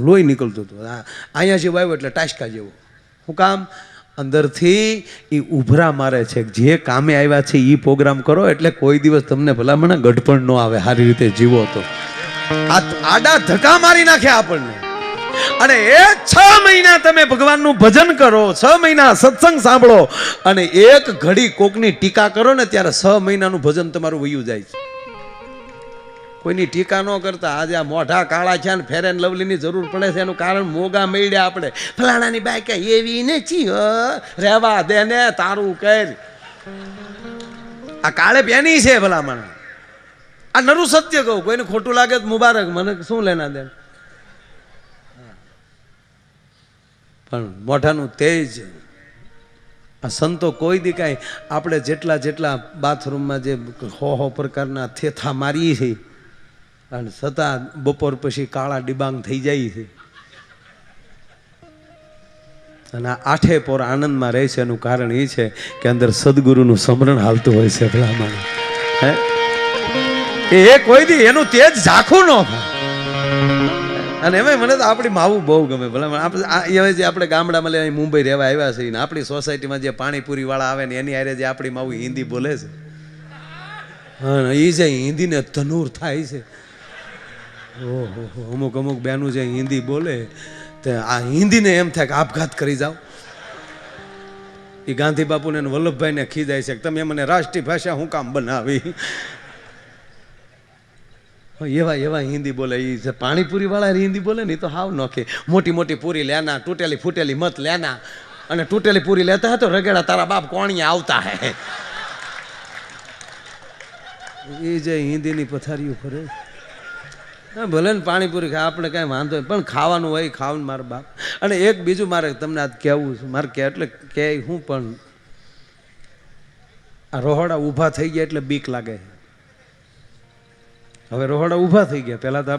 લોહી નીકળતું હતું. અહીંયા જેવું આવ્યો એટલે ટાસકા જેવો. હું કામ? અંદરથી એ ઉભરા મારે છે, જે કામે આવ્યા છે એ પ્રોગ્રામ કરો, એટલે કોઈ દિવસ તમને ભલામણ ગઢપણ ન આવે. સારી રીતે જીવો તો આ આડા ધક્કા મારી નાખે આપણને. અને એ 6 મહિના તમે ભગવાનનું ભજન કરો, 6 મહિના સત્સંગ સાંભળો, અને એક ઘડી કોકની ટીકા કરો ને ત્યારે 6 મહિનાનું ભજન તમારું વયું જાય છે. કોઈની ટીકા ન કરતા. આજે આ મોઢા કાળા છે ને ફેર એન્ડ લવલીની જરૂર પડે છે, એનું કારણ મોગા મળ્યા આપણે. ફલાણાની બાઈક એવી નથી, રહેવા દે ને, તારું કર. આ કાળે પેની છે ભલામણ. આ નરું સત્ય કહું, કોઈને ખોટું લાગે તો મુબારક, મને શું લેના દે. પણ મોઢાનું તેજ આ સંતો કોઈ દી કાંઈ આપણે જેટલા બાથરૂમમાં જે હો પ્રકારના થેથા મારીએ છીએ અને છતાં બપોર પછી કાળા ડિબાંગ થઈ જાય છે અને આ આઠે પોર આનંદમાં રહે છે. એનું કારણ એ છે કે અંદર સદગુરુનું સ્મરણ હાલતું હોય છે ભલામણ. એ કોઈ દી એનું તેજ ઝાખું ન થાય. અને એમાં મને તો આપણી માવું બહુ ગમે. ભલામણ આપણે જે આપણે ગામડામાં મુંબઈ રહેવા આવ્યા છીએ ને આપણી સોસાયટીમાં જે પાણીપુરી વાળા આવે ને એની હારે જે આપણી માવું હિન્દી બોલે છે, હા, એ જે હિન્દીને તનૂર થાય છે. ઓહો, અમુક બેનું જે હિન્દી બોલે તે આ હિન્દીને એમ થાય કે આપઘાત કરી જાઓ. એ ગાંધી બાપુને વલ્લભભાઈને ખીજાય છે કે તમે મને રાષ્ટ્રીય ભાષા હું કામ બનાવી. એવા હિન્દી બોલે. એ પાણીપુરી વાળા હિન્દી બોલે ને તો હાવ નોખે. મોટી પૂરી લેના, તૂટેલી ફૂટેલી મત લેના, અને તૂટેલી પૂરી લેતા હે તો રગેડા તારા બાપ કોણિયા આવતા હે. એ જે હિન્દીની પથારીઓ ફરે. ભલે ને પાણીપુરી ખાય આપણે કાંઈ વાંધો નહીં, પણ ખાવાનું હોય ખાવાનું મારા બાપ. અને એક બીજું મારે તમને આજ કહેવું છે. મારે એટલે કે હું પણ આ રોહડા ઊભા થઈ ગયા એટલે બીક લાગે. હવે રોહડા ઊભા થઈ ગયા. પહેલાં તો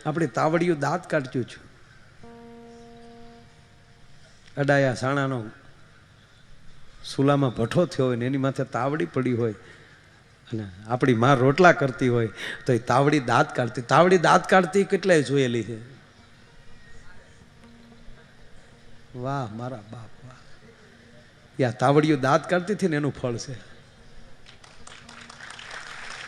આપણી તાવડીઓ દાંત કાઢ્યું છું. અડાયા સાણાનો સુલામાં ભઠ્ઠો થયો હોય ને એની માથે તાવડી પડી હોય અને આપણી માં રોટલા કરતી હોય તો એ તાવડી દાંત કાઢતી કેટલાય જોયેલી છે. વાહ મારા બાપ વાહ. યા તાવડીઓ દાંત કાઢતી હતી ને એનું ફળ છે.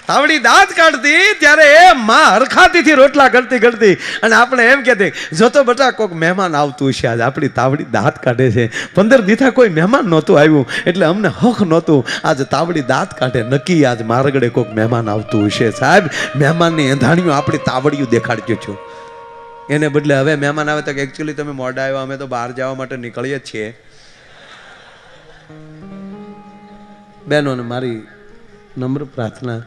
તાવડી દાંત કાઢતી ત્યારે એ માં હરખાતીથી રોટલા કરતી અને આપણે એમ કહેતી જોતો બટા કોઈક મહેમાન આવતું છે. આજ આપણી તાવડી દાંત કાઢે છે. 15 દીથા કોઈ મહેમાન નહોતું આવ્યું એટલે અમને હક નહોતું. આજ તાવડી દાંત કાઢે, નક્કી આજ મારગડે કોઈક મહેમાન આવતું હશે. સાહેબ, મહેમાનની એંધાણીઓ આપણી તાવડીઓ દેખાડજો છો. એને બદલે હવે મહેમાન આવે તો એકચ્યુઅલી તમે મોડા આવ્યા, અમે તો બહાર જવા માટે નીકળીએ જ છીએ. બહેનોને મારી નમ્ર પ્રાર્થના,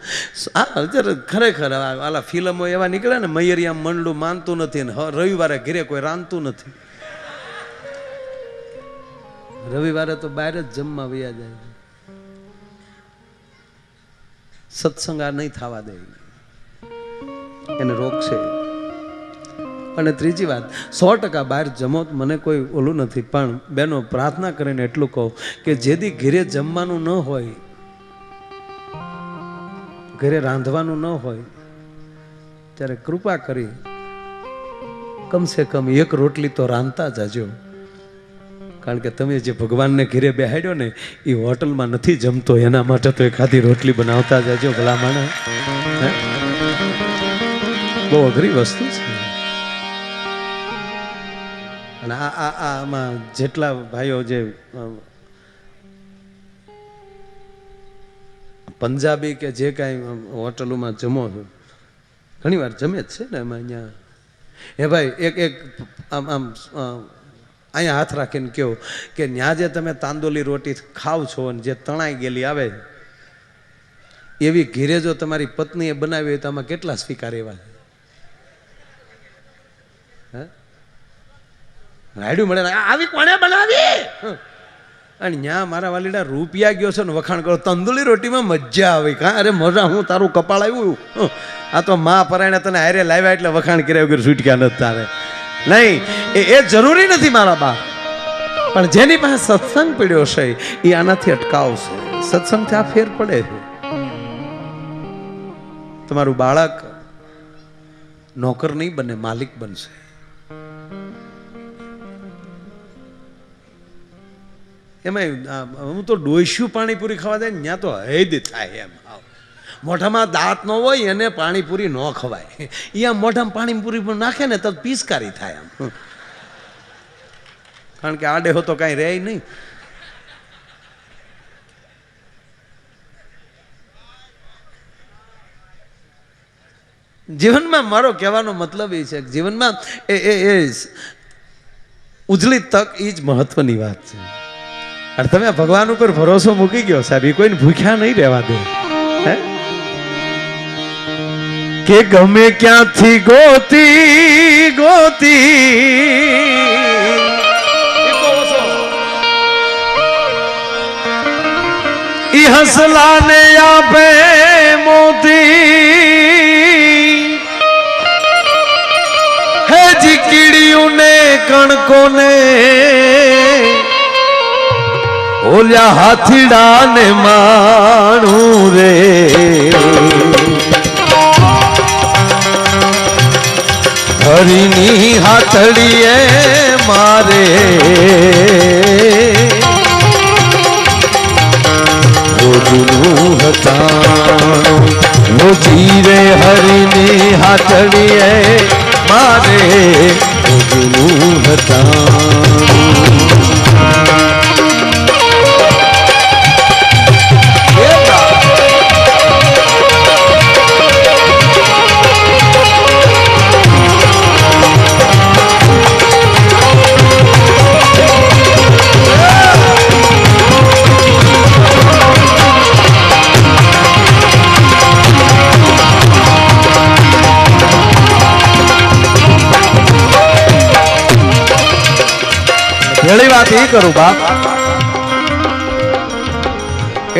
ખરેખર આલા ફિલ્મો એવા નીકળે ને, મયરિયા મંડળું માનતું નથી ને રવિવારે ઘરે કોઈ રાંધતું નથી. રવિવારે તો બહાર જ જમવા વયા જાય. સત્સંગ આ નહીં થવા દે, એને રોકશે. અને ત્રીજી વાત, 100% બહાર જમો મને કોઈ ઓલું નથી, પણ બેનો પ્રાર્થના કરીને એટલું કહું કે જેથી ઘરે જમવાનું ન હોય, ઘરે રાંધવાનું ન હોય, ત્યારે કૃપા કરી કમસે કમ એક રોટલી તો રાંધતા જજો. કારણ કે તમે જે ભગવાનને ઘરે બેહાડ્યો ને એ હોટલમાં નથી જમતો, એના માટે તો એકાદી રોટલી બનાવતા જજો ભલામણ. બહુ અઘરી વસ્તુ છે. અને આમાં જેટલા ભાઈઓ જે પંજાબી કે જે કાંઈ હોટલોમાં જમો છો, ઘણી વાર જમે જ છે ને એમાં અહીંયા, હે ભાઈ એક આમ અહીંયા હાથ રાખીને કહો કે ત્યાં જે તમે તાંદોલી રોટી ખાવ છો અને જે તણાઈ ગયેલી આવે એવી ઘીરે જો તમારી પત્નીએ બનાવી હોય તો આમાં કેટલા સ્વીકાર એવા છે? રાયડું મળે આવી કોણે બનાવી? અને ત્યાં મારા વાલીડા રૂપિયા ગયો છે ને વખાણ કરો, તંદુરી રોટીમાં મજા આવે. કા અરે મજા, હું તારું કપાળ આવ્યું. આ તો માં પરાયણે તને હારે લાવ્યા એટલે વખાણ કર્યા વગર છૂટક્યા નથી તારે. નહીં, એ જરૂરી નથી મારા બાપ, પણ જેની પાસે સત્સંગ પડ્યો છે એ આનાથી અટકાવશે. સત્સંગથી આ ફેર પડે છે. તમારું બાળક નોકર નહીં બને, માલિક બનશે. એમાં હું તો ડોસ્યું પાણીપુરી ખાવા જાય ને ત્યાં તો હૈદ થાય એમ. મોઢામાં દાંત ન હોય એને પાણીપુરી ન ખવાય. અહીંયા મોઢામાં પાણીપુરી પણ નાખે ને તો પિસ્કારી થાય એમ. કારણ કે આડે હો તો કાંઈ રહે નહીં. જીવનમાં મારો કહેવાનો મતલબ એ છે કે જીવનમાં એ ઉજળી તક એ જ મહત્વની વાત છે. અને તમે ભગવાન ઉપર ભરોસો મૂકી ગયો સાહેબ, એ કોઈને ભૂખ્યા નહીં રહેવા દે. કે ગમે ક્યાંથી ગોતી ઈ હસલાને આપે મોતી હે જીકીડિયું ને કણકોને ઓલ્યા હાથીડા ને માણું રે હરીની હાથડીએ મારે રોજનું હતાણું રોજી રે હરીની હાથડીએ મારે રોજનું હતાણું પહેલી વાત એ કરું બાપ,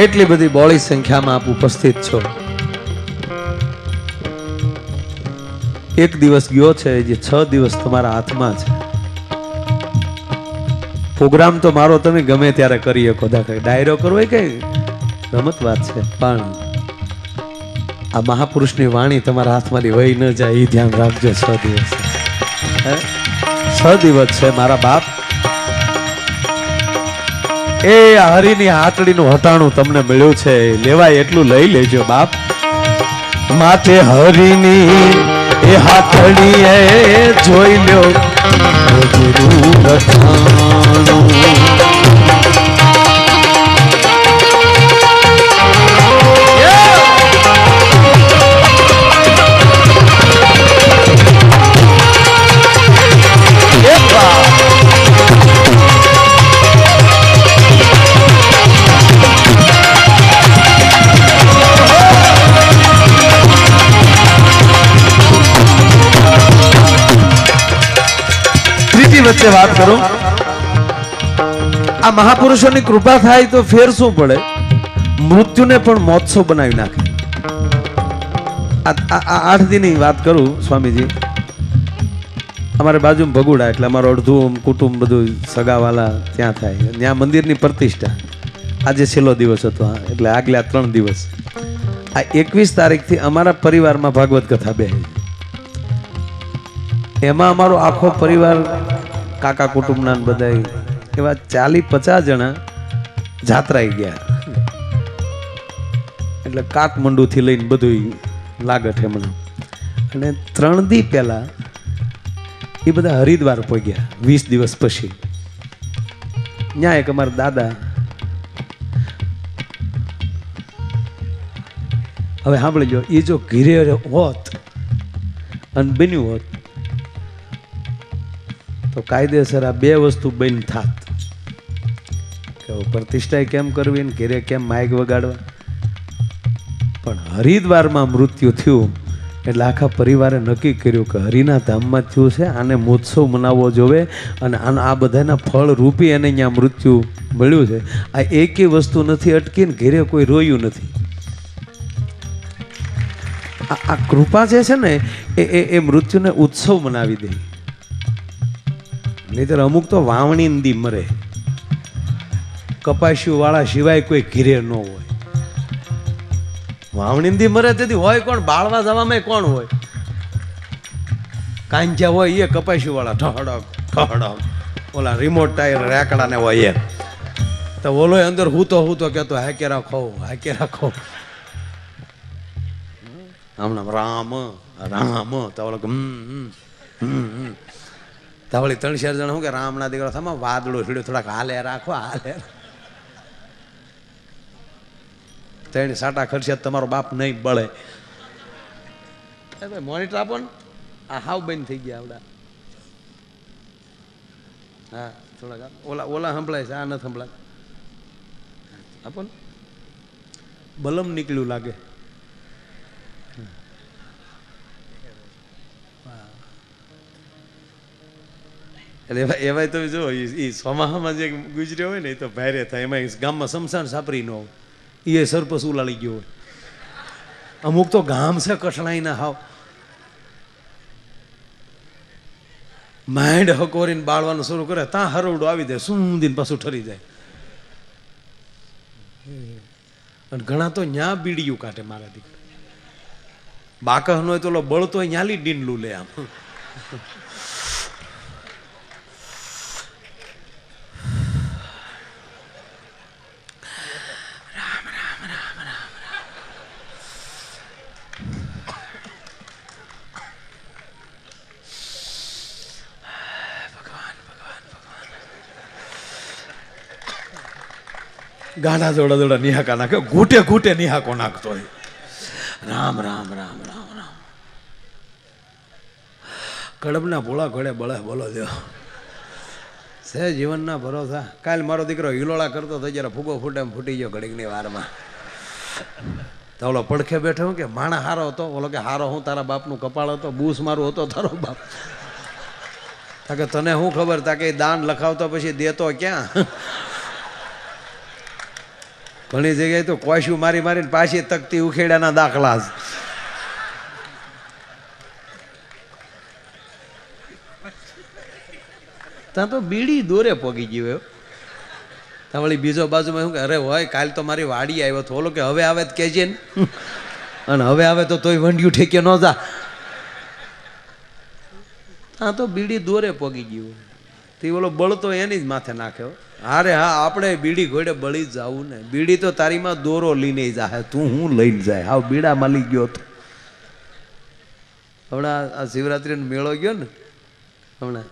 એટલી બધી બોળી સંખ્યામાં આપ ઉપસ્થિત છો. એક દિવસ ગયો છે, જે 6 દિવસ તમારા હાથમાં છે. પ્રોગ્રામ તો મારો તમે ગમે ત્યારે કરી શકો, ડાયરો કરવો એ કઈ રમત વાત છે, પણ આ મહાપુરુષની વાણી તમારા હાથમાંથી વહી ન જાય એ ધ્યાન રાખજો. 6 દિવસ 6 દિવસ છે મારા બાપ. એ હરીની હાથડીનું હટાણું તમને મળ્યું છે, લેવાય એટલું લઈ લેજો બાપ. માથે હરીની એ હાથડીએ જોઈ લ્યો હટાણું. વચ્ચે વાત કરું, આ મહાપુરુષોની કૃપા થાય તો ફેર શું પડે, મૃત્યુને પણ મહોત્સવ બનાવી નાખે. આ 8 દીની વાત કરું સ્વામીજી, અમારે બાજુમાં ભગુડા, એટલે અમારું અડધું કુટુંબ બધું સગાવાલા ત્યાં થાય, ત્યાં મંદિરની પ્રતિષ્ઠા. આજે છેલ્લો દિવસ હતો, એટલે આગલા 3 દિવસ. આ 21 તારીખથી અમારા પરિવારમાં ભાગવત કથા બે, એમાં અમારો આખો પરિવાર, કાકા કુટુંબના બધા એવા 40-50 જણા જાત્રાઈ ગયા. એટલે કાઠમંડુ થી લઈને બધું લાગત હમણાં. અને 3 દી પહેલા એ બધા હરિદ્વાર પહોંચ્યા 20 દિવસ પછી. ત્યાં એક અમારા દાદા, હવે સાંભળી લો, એ જો ઘીરે હોત અને બન્યું હોત તો કાયદેસર આ 2 વસ્તુ બંધ થાત, કે પ્રતિષ્ઠા કેમ કરવી ને ઘેરે કેમ માઇક વગાડવા. પણ હરિદ્વારમાં મૃત્યુ થયું એટલે આખા પરિવારે નક્કી કર્યું કે હરિના ધામમાં થયું છે, આને મહોત્સવ મનાવવો જોવે, અને આ બધાના ફળ રૂપી એને અહીંયા મૃત્યુ મળ્યું છે. આ એકેય વસ્તુ નથી અટકી ને ઘેરે કોઈ રોયું નથી. આ કૃપા જે છે ને એ મૃત્યુને ઉત્સવ મનાવી દે. નહીતર અમુક તો વાવણી દી મરે, કપાસિયું વાળા સિવાય કોઈ ઘીરે ન હોય. વાવણી દી મરે તેથી હોય કોણ, બાળવા જવામાં કોણ હોય, કાંચા હોય એ કપાસિયું વાળા ઠહડક ઠહડક, ઓલા રિમોટ ટાયર રેકડા ને હોય એ તો ઓલો અંદર હૂતો કેતો હાકે રાખો હાકે રાખો. હમણાં રામ રામ તો ઓલો તાવળી 3-4 જણા શું કે રામના દીકરા થમાં વાદળો છેડ્યો, થોડાક હાલે રાખો હાલે. 3 સાટા ખર્ચે તમારો બાપ નહીં બળે. મોનિટર આપો ને, આ હાવ બંધ થઈ ગયા આવડા. હા થોડાક ઓલા સંભળાય છે, આ નથી સંભળાય. આપો ને, બલમ નીકળ્યું લાગે. એટલે એવાય તમે જો એ ચોમાસામાં જે ગુજર્યો હોય ને એ તો ભારે થાય. એમાં ગામમાં સમસાન સાપરી ન હોય, એ સરપસ ઉલાળી ગયો હોય. અમુક તો ગામ છે કઠણાઈ ના હાવ માઇન્ડ હકોરીને બાળવાનું શરૂ કરે ત્યાં હરવડું આવી જાય સુંદીને પાછું ઠરી જાય. અને ઘણા તો ન્યા બીડીયું કાઢે મારા દીકરા. બાકહ નો હોય તો બળતો ન્યાલી ડીંડલું લે આમ. ગાડા જોડા જોડા નિહાકા નાખે, ઘૂંટે ઘૂંટે નિહાકો નાખતો હોય. રામ રામ રામ રામ રામ. કડબના ભોળા ઘોડે બળે બોલો દો છે જીવનના ભરોસા. કાલ મારો દીકરો હિલોળા કરતો તો જરા ફૂગો ફૂટે એમ ફૂટી ગયો ઘડીકની વારમાં. તો ઓલો પડખે બેઠો કે માણા હારો હતો. ઓલો કે હારો હું તારા બાપનું કપાળ હતો, બૂસ મારું હતો તારો બાપ. તાકે તને શું ખબર, તાકે દાન લખાવતો પછી દેતો ક્યાં. ઘણી જગ્યાએ તો કોશ્યું મારી મારીને પાછી તકતી ઉખેડાના દાખલા જ. ત્યાં તો બીડી દોરે પોગી ગયો. ત્યાં વળી બીજો બાજુમાં શું કે અરે હોય કાલ તો મારી વાડી આવ્યો હતો. ઓલો કે હવે આવે તો કહેજે ને. અને હવે આવે તો તોય વંડિયું ઠેકે ન જા. ત્યાં તો બીડી દોરે પોગી ગયું. તે ઓલો બળતો એની જ માથે નાખ્યો. અરે હા, આપણે બીડી ઘોડે બળી જ જવું ને. બીડી તો તારીમાં દોરો લઈને જાય, તું હું લઈને જાય. હાવ બીડામાં લઈ ગયો હતો. હમણાં આ શિવરાત્રીનો મેળો ગયો ને હમણાં,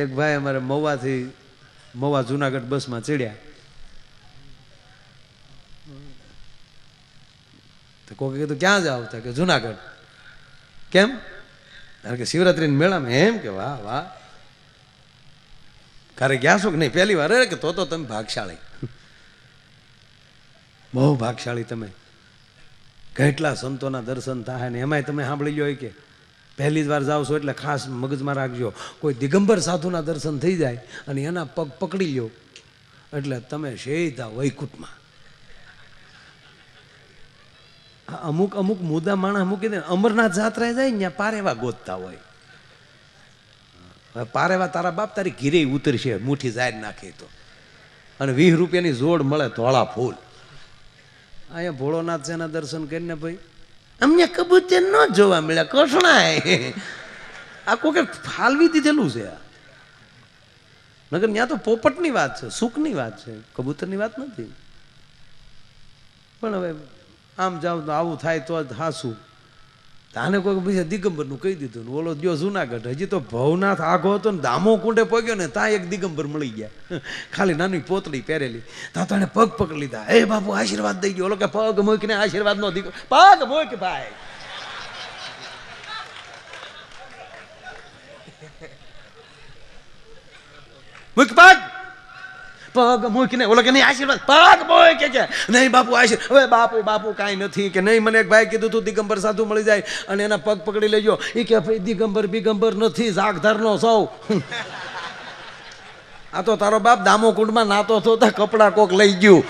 એક ભાઈ અમારે મહુવા જુનાગઢ બસમાં ચડ્યા. તો કોઈ કીધું ક્યાં જાવ? કે જુનાગઢ. કેમ? કે શિવરાત્રીના મેળામાં. એમ કે વાહ વાહ, ક્યારે ગયા છો કે નહીં? પહેલી વાર. કે તો તમે ભાગશાળી, બહુ ભાગશાળી તમે. કેટલા સંતોના દર્શન થાય ને એમાંય તમે સાંભળી લો કે પહેલી જ વાર જાઓ છો એટલે ખાસ મગજમાં રાખજો, કોઈ દિગંબર સાધુના દર્શન થઈ જાય અને એના પગ પકડી લો એટલે તમે સીધા વૈકુંઠમાં. અમુક અમુક મુદ્દા માણસ મૂકી દે. અમરનાથ જાત્રાએ જાય ને ત્યાં પારેવા ગોતતા હોય. પારેવા તારા બાપ તારી ઘીરે ઉતરશે મુઠ્ઠી જાહેર નાખી તો. અને 20 રૂપિયાની જોડ મળે ધોળા ફૂલ. અહીંયા ભોળોનાથ છે એના દર્શન કરીને ભાઈ અમને કબૂતર ન જોવા મળ્યા કૃષ્ણાય. આ કોઈ ફાલવી દીધેલું છે. નગર ત્યાં તો પોપટની વાત છે, સુખની વાત છે, કબૂતરની વાત નથી. પણ હવે આમ જાવ તો આવું થાય તો જ હાસું. આને કોઈ બીજા દિગંબરનું કહી દીધું ને ઓલો ગયો જુનાગઢ. હજી તો ભવનાથ આઘો હતો ને દામો કુંડે પગ્યો ને ત્યાં એક દિગંબર મળી ગયા, ખાલી નાની પોતળી પહેરેલી. ત્યાં તો એને પગ પકડી લીધા. એ બાપુ આશીર્વાદ દઈ ગયો. ઓલો કે પગ મૂકીને આશીર્વાદ નો દીકરો. પગ મૂક ભાઈ. મૂક પગ. પગ મૂકીને ઓલો કે નહીં આશીર્વાદ. પગ મૂક કે નહીં બાપુ આશીર્વાદ. હવે બાપુ બાપુ કાંઈ નથી કે નહીં. મને એક ભાઈ કીધું તું દિગંબર સાધુ મળી જાય અને એના પગ પકડી લેજો. એ કે ભાઈ દિગંબર બિગંબર નથી, જાગધરનો સૌ. આ તો તારો બાપ દામો કુંડમાં નાતો થતો કપડા કોક લઈ ગયું.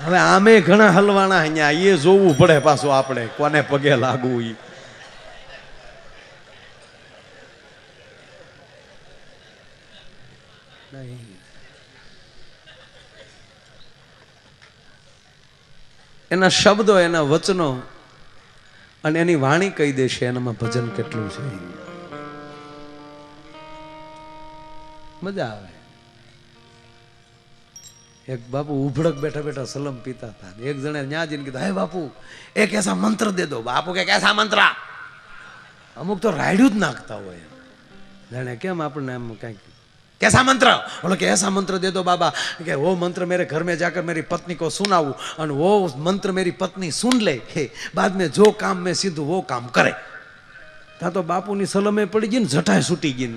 હવે આમે ઘણા હલવાણા અહીંયા એ જોવું પડે પાછું આપણે કોને પગે લાગવું. ઈ એના શબ્દો, એના વચનો અને એની વાણી કહી દેશે એનામાં ભજન કેટલું છે. મજા આવે. એક બાપુ ઉભડક બેઠા બેઠા સલમ પીતા હતા. એક જણે ન્યા જઈને કીધું, હે બાપુ એક એસા મંત્ર દે દો. બાપુ કે કેસા મંત્ર? અમુક તો રાયડું જ નાખતા હોય. જાણે કેમ આપણને એમ કઈક कैसा मंत्र? बोलो कि ऐसा मंत्र दे दो बाबा कि वो मंत्र मेरे घर में जाकर मेरी पत्नी को सुनाऊं और वो मंत्र मेरी पत्नी सुन ले, बाद में जो काम मैं सिद्ध वो काम करे. ता तो बापू ની સલમે પડી ગઈ ને જટાય છૂટી ગઈ.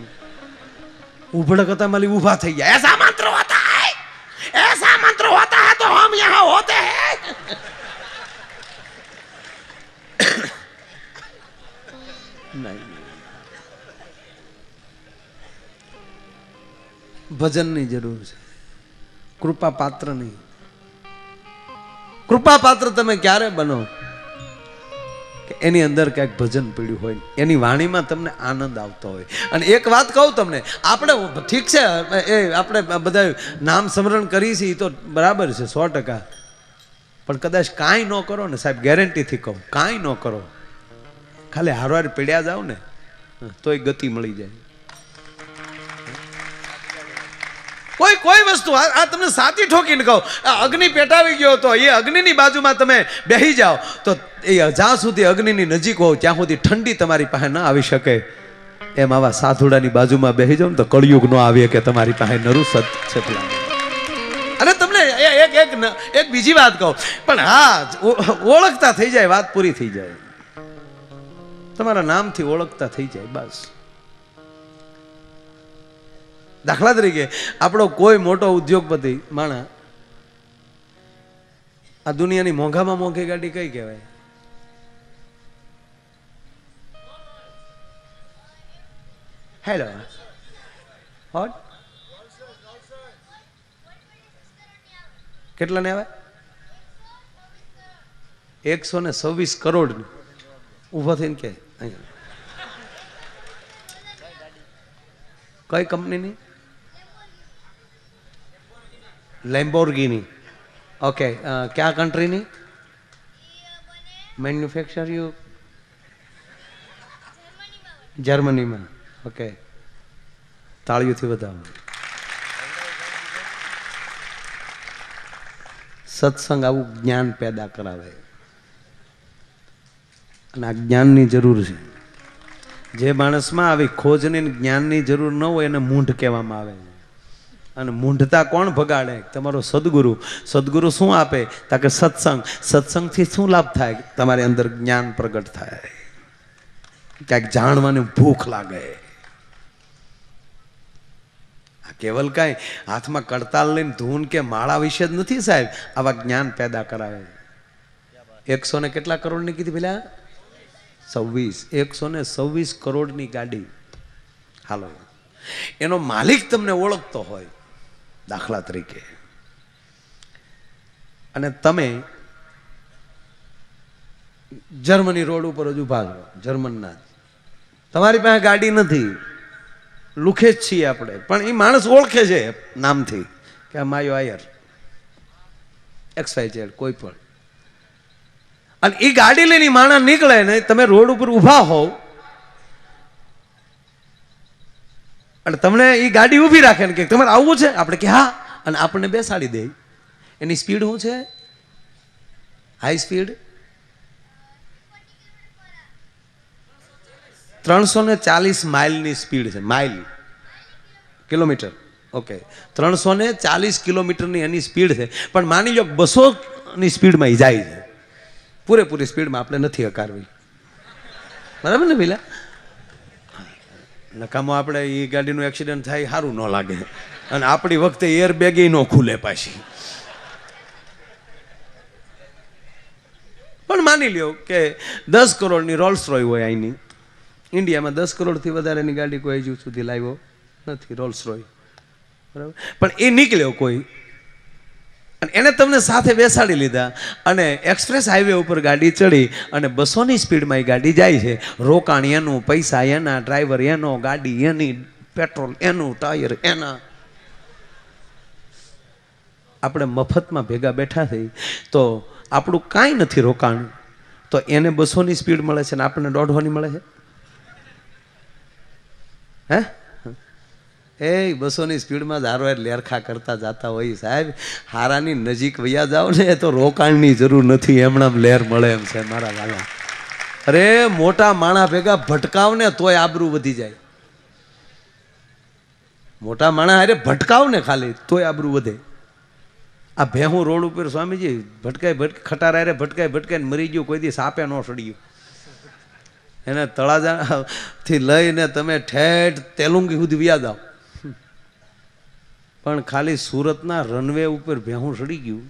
ઉભડક હતા માલી ઊભા થઈ ગયા. ऐसा मंत्र होता है, ऐसा मंत्र होता है तो हम यहाँ होते हैं. नहीं, ભજનની જરૂર છે. કૃપા પાત્ર નહીં. કૃપા પાત્ર તમે ક્યારે બનો કે એની અંદર ક્યાંક ભજન પડ્યું હોય, એની વાણીમાં તમને આનંદ આવતો હોય. અને એક વાત કહું તમને, આપણે ઠીક છે એ આપણે બધા નામ સ્મરણ કરીએ છીએ તો બરાબર છે 100%, પણ કદાચ કાંઈ ન કરો ને સાહેબ, ગેરંટીથી કહું, કાંઈ ન કરો, ખાલી હારવાર પીડ્યા જાવ ને તોય ગતિ મળી જાય. કોઈ વસ્તુ આ તમને સાચી ઠોકીને કહો, અગ્નિ પેટાવી ગયો તો એ અગ્નિની બાજુમાં તમે બેસી જાઓ તો એ જ્યાં સુધી અગ્નિની નજીક હોવ ત્યાં સુધી ઠંડી તમારી પાસે ન આવી શકે. એમ આવા સાધુડાની બાજુમાં બેસી જાવ ને તો કળિયુગ ન આવે કે તમારી પાસે નરું સત છે. અને તમને એક બીજી વાત કહું, પણ હા ઓળખતા થઈ જાય, વાત પૂરી થઈ જાય, તમારા નામથી ઓળખતા થઈ જાય બસ. દાખલા તરીકે આપણો કોઈ મોટો ઉદ્યોગપતિ માણા, આ દુનિયાની મોંઘામાં મોંઘી ગાડી કઈ કહેવાય? હેલો હોટ કેટલા ને આવે? 126 કરોડ. ઉભો થઈને કે કઈ કંપનીની? લેમ્બોર્ગિની. ઓકે, ક્યાં કન્ટ્રીની મેન્યુફેક્ચર? યુ જર્મનીમાં. ઓકે, તાળીઓથી બતાવો. સત્સંગ આવું જ્ઞાન પેદા કરાવે અને આ જ્ઞાનની જરૂર છે. જે માણસમાં આવી ખોજની જ્ઞાનની જરૂર ન હોય એને મૂંઢ કહેવામાં આવે. અને મૂંઢતા કોણ ભગાડે? તમારો સદગુરુ. સદગુરુ શું આપે? તાકે સત્સંગ. સત્સંગથી શું લાભ થાય? તમારી અંદર જ્ઞાન પ્રગટ થાય, ક્યાંક જાણવાની ભૂખ લાગે. આ કેવલ કાંઈ હાથમાં કડતાલ લઈને ધૂન કે માળા વિશે જ નથી સાહેબ, આવા જ્ઞાન પેદા કરાવે. 100 ને કેટલા કરોડની કીધી પેલા? 26. 126 કરોડની ગાડી. હાલો, એનો માલિક તમને ઓળખતો હોય દાખલા તરીકે, અને તમે જર્મની રોડ ઉપર જ ઉભા છો, જર્મનના, તમારી પાસે ગાડી નથી, લુખે જ છીએ આપણે, પણ એ માણસ ઓળખે છે નામથી કે આ માયો આયર XYZ કોઈ પણ. અને એ ગાડી લઈને માણસ નીકળે ને તમે રોડ ઉપર ઊભા હોવ અને તમને એ ગાડી ઊભી રાખે ને કે તમારે આવવું છે? આપણે કે હા, અને આપણને બેસાડી દે. એની સ્પીડ શું છે? હાઈ સ્પીડ 340 માઇલની સ્પીડ છે. Mile kilometre. ઓકે, 340 કિલોમીટરની એની સ્પીડ છે. પણ માની લો 200ની સ્પીડમાં એ જાય છે. પૂરેપૂરી સ્પીડમાં આપણે નથી હકારવી, બરાબર ને પેલા? નકામો આપણે એ ગાડીનું એક્સિડન્ટ થાય સારું ન લાગે, અને આપણી વખતે એરબેગ ન ખુલે પાછી. પણ માની લ્યો કે 10 કરોડની રોલ્સ રોય હોય અહીંની, ઇન્ડિયામાં 10 કરોડથી વધારેની ગાડી કોઈ હજુ સુધી લાવ્યો નથી, રોલ્સ રોય, બરાબર? પણ એ નીકળ્યો કોઈ, અને એને તમને સાથે બેસાડી લીધા અને એક્સપ્રેસ હાઈવે ઉપર ગાડી ચડી અને 200ની સ્પીડમાં એ ગાડી જાય છે. રોકાણ એનું, પૈસા એના, ડ્રાઈવર એનો, ગાડી એની, પેટ્રોલ એનું, ટાયર એના. આપણે મફતમાં ભેગા બેઠા થઈ તો આપણું કાંઈ નથી રોકાણ, તો એને 200ની સ્પીડ મળે છે ને આપણને 150ની મળે છે. હે એ 200ની સ્પીડમાં ધારો લેરખા કરતા જતા હોય સાહેબ. હારાની નજીક વયા જાઓ ને તો રોકાણની જરૂર નથી, એમણામ લેર મળે એમ છે મારા વાલા. અરે મોટા માણા ભેગા ભટકાવ ને તોય આબરૂ વધી જાય. મોટા માણા અરે ભટકાવ ને ખાલી તોય આબરૂ વધે. આ ભેહું રોડ ઉપર સ્વામીજી ભટકાય ખટારા રે ભટકાય મરી ગયું, કોઈ દી સાપે ન સડ્યું. એને તળાજાથી લઈને તમે ઠેઠ તેલુંગી સુધી વ્યા જાઓ, પણ ખાલી સુરતના રનવે ઉપર ભેહું સડી ગયું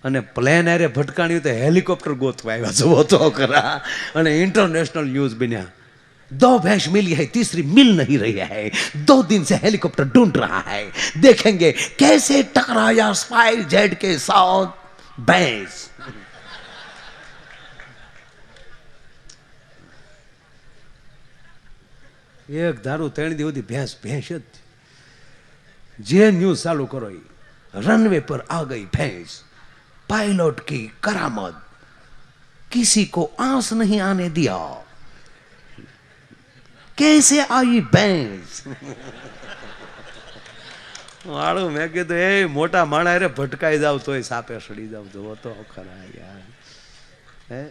અને પ્લેન આરે ભટકાણ્યું તો હેલિકોપ્ટર ગોતવા આવ્યા જવો તો ખરા, અને ઇન્ટરનેશનલ ન્યૂઝ બન્યા. 2 भैंस मिली है, तीसरी मिल नहीं रही है। 2 दिन से हेलीकॉप्टर ढूंढ रहा है, देखेंगे कैसे टकराया स्पाइस जेट के साथ भैंस। एक धारू 3 દી સુધી ભેંસ ભેંસ જ थी। जे न्यूज चालू करो, रनवे पर आ गई भैंस, पायलट की करामत, किसी को आंस नहीं आने दिया, कैसे आई भैंस। वाळू मैं कीधुं ए मोटा माणा रे भटकाई जाव तोय सापे सड़ी जाव, जो तो खरा यार। હે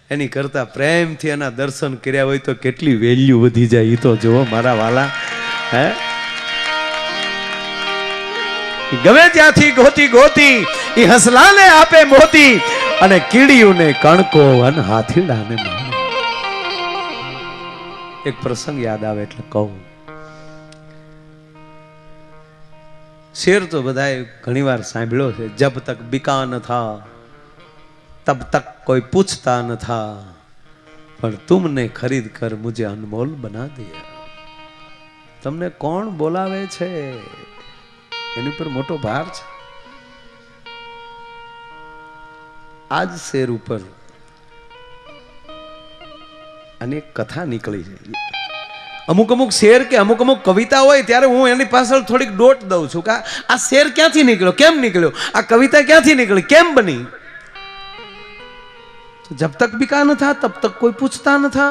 એની કરતા પ્રેમથી એના દર્શન કર્યા હોય તો કેટલી વેલ્યુ વધી જાય, એ તો જુઓ મારા વાલા। હે ગમે ત્યાંથી ગોતી ગોતી એ હસલાને આપે મોતી, અને કીડીઓને કણકો અન હાથીડાને માને। એક પ્રસંગ યાદ આવે એટલે કહું। શેર તો બધાએ ઘણીવાર સાંભળ્યો છે, જબ તક બિકા ન થા तब तक कोई पूछता न था, पर तुमने खरीद कर मुझे अनमोल बना दिया। तुमने कौन बोलावे छे एनी पर मोटो भार छे। आज शेर ऊपर अनेक कथा निकली है। अमुक अमुक शेर के अमुक अमुक कविता होय त्यारे हूँ एनी पाछळ थोड़ीक डोट दઉં છું કે આ शेर क्यांथी निकळ्यो, केम निकळ्यो, आ कविता क्यांथी निकळी, केम बनी। तो जब तक बिका न था तब तक कोई पूछता न था,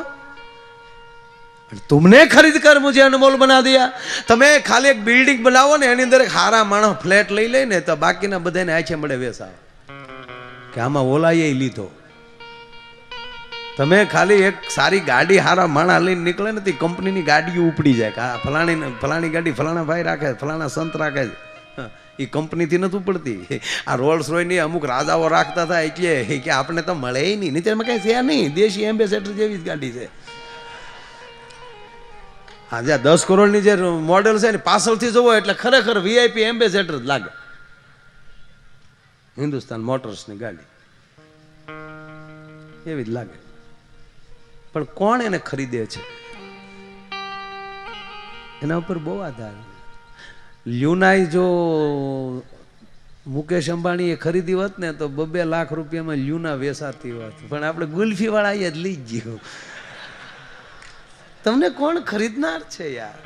तुमने खरीद कर मुझे अनमोल बना दिया। તમે ખાલી એક બિલ્ડિંગ બનાવો ને એની અંદર એક હારા માણસ ફ્લેટ લઈ લે ને તો બાકીના બધાને આંખે મળે વેસાવ કે આમાં ઓલાએ લીધો। તમે ખાલી એક સારી ગાડી હારા માણસ લઈને નીકળે ને તે કંપનીની ગાડીઓ ઉપડી જાય કે આ ફલાણી ગાડી ફલાણા ભાઈ રાખે, ફલાણા સંત રાખે, એ કંપનીથી નથી ઉપડતી। આ રોલ્સ રોય ની અમુક રાજાઓ રાખતા હતા એટલે કે આપણે તો મળે નહીં, નહીં તેમાં કઈ છે નહીં, દેશી એમ્બેસેડર જેવી જ ગાડી છે। આજે 10 કરોડની જે મોડેલ છે ને પાછળથી જોવો એટલે ખરેખર વીઆઈપી એમ્બેસેડર જ લાગે, હિન્દુસ્તાન મોટર્સની ગાડી એવી જ લાગે। પણ કોણ એને ખરીદે છે એના ઉપર બહુ આધાર। લ્યુનાઈ જો મુકેશ અંબાણી એ ખરીદી હોત ને તો 2 લાખ રૂપિયામાં લ્યુના વેચાતી હોત, પણ આપણે ગુલ્ફી વાળા જ લઈ ગયો। તમને કોણ ખરીદનાર છે યાર?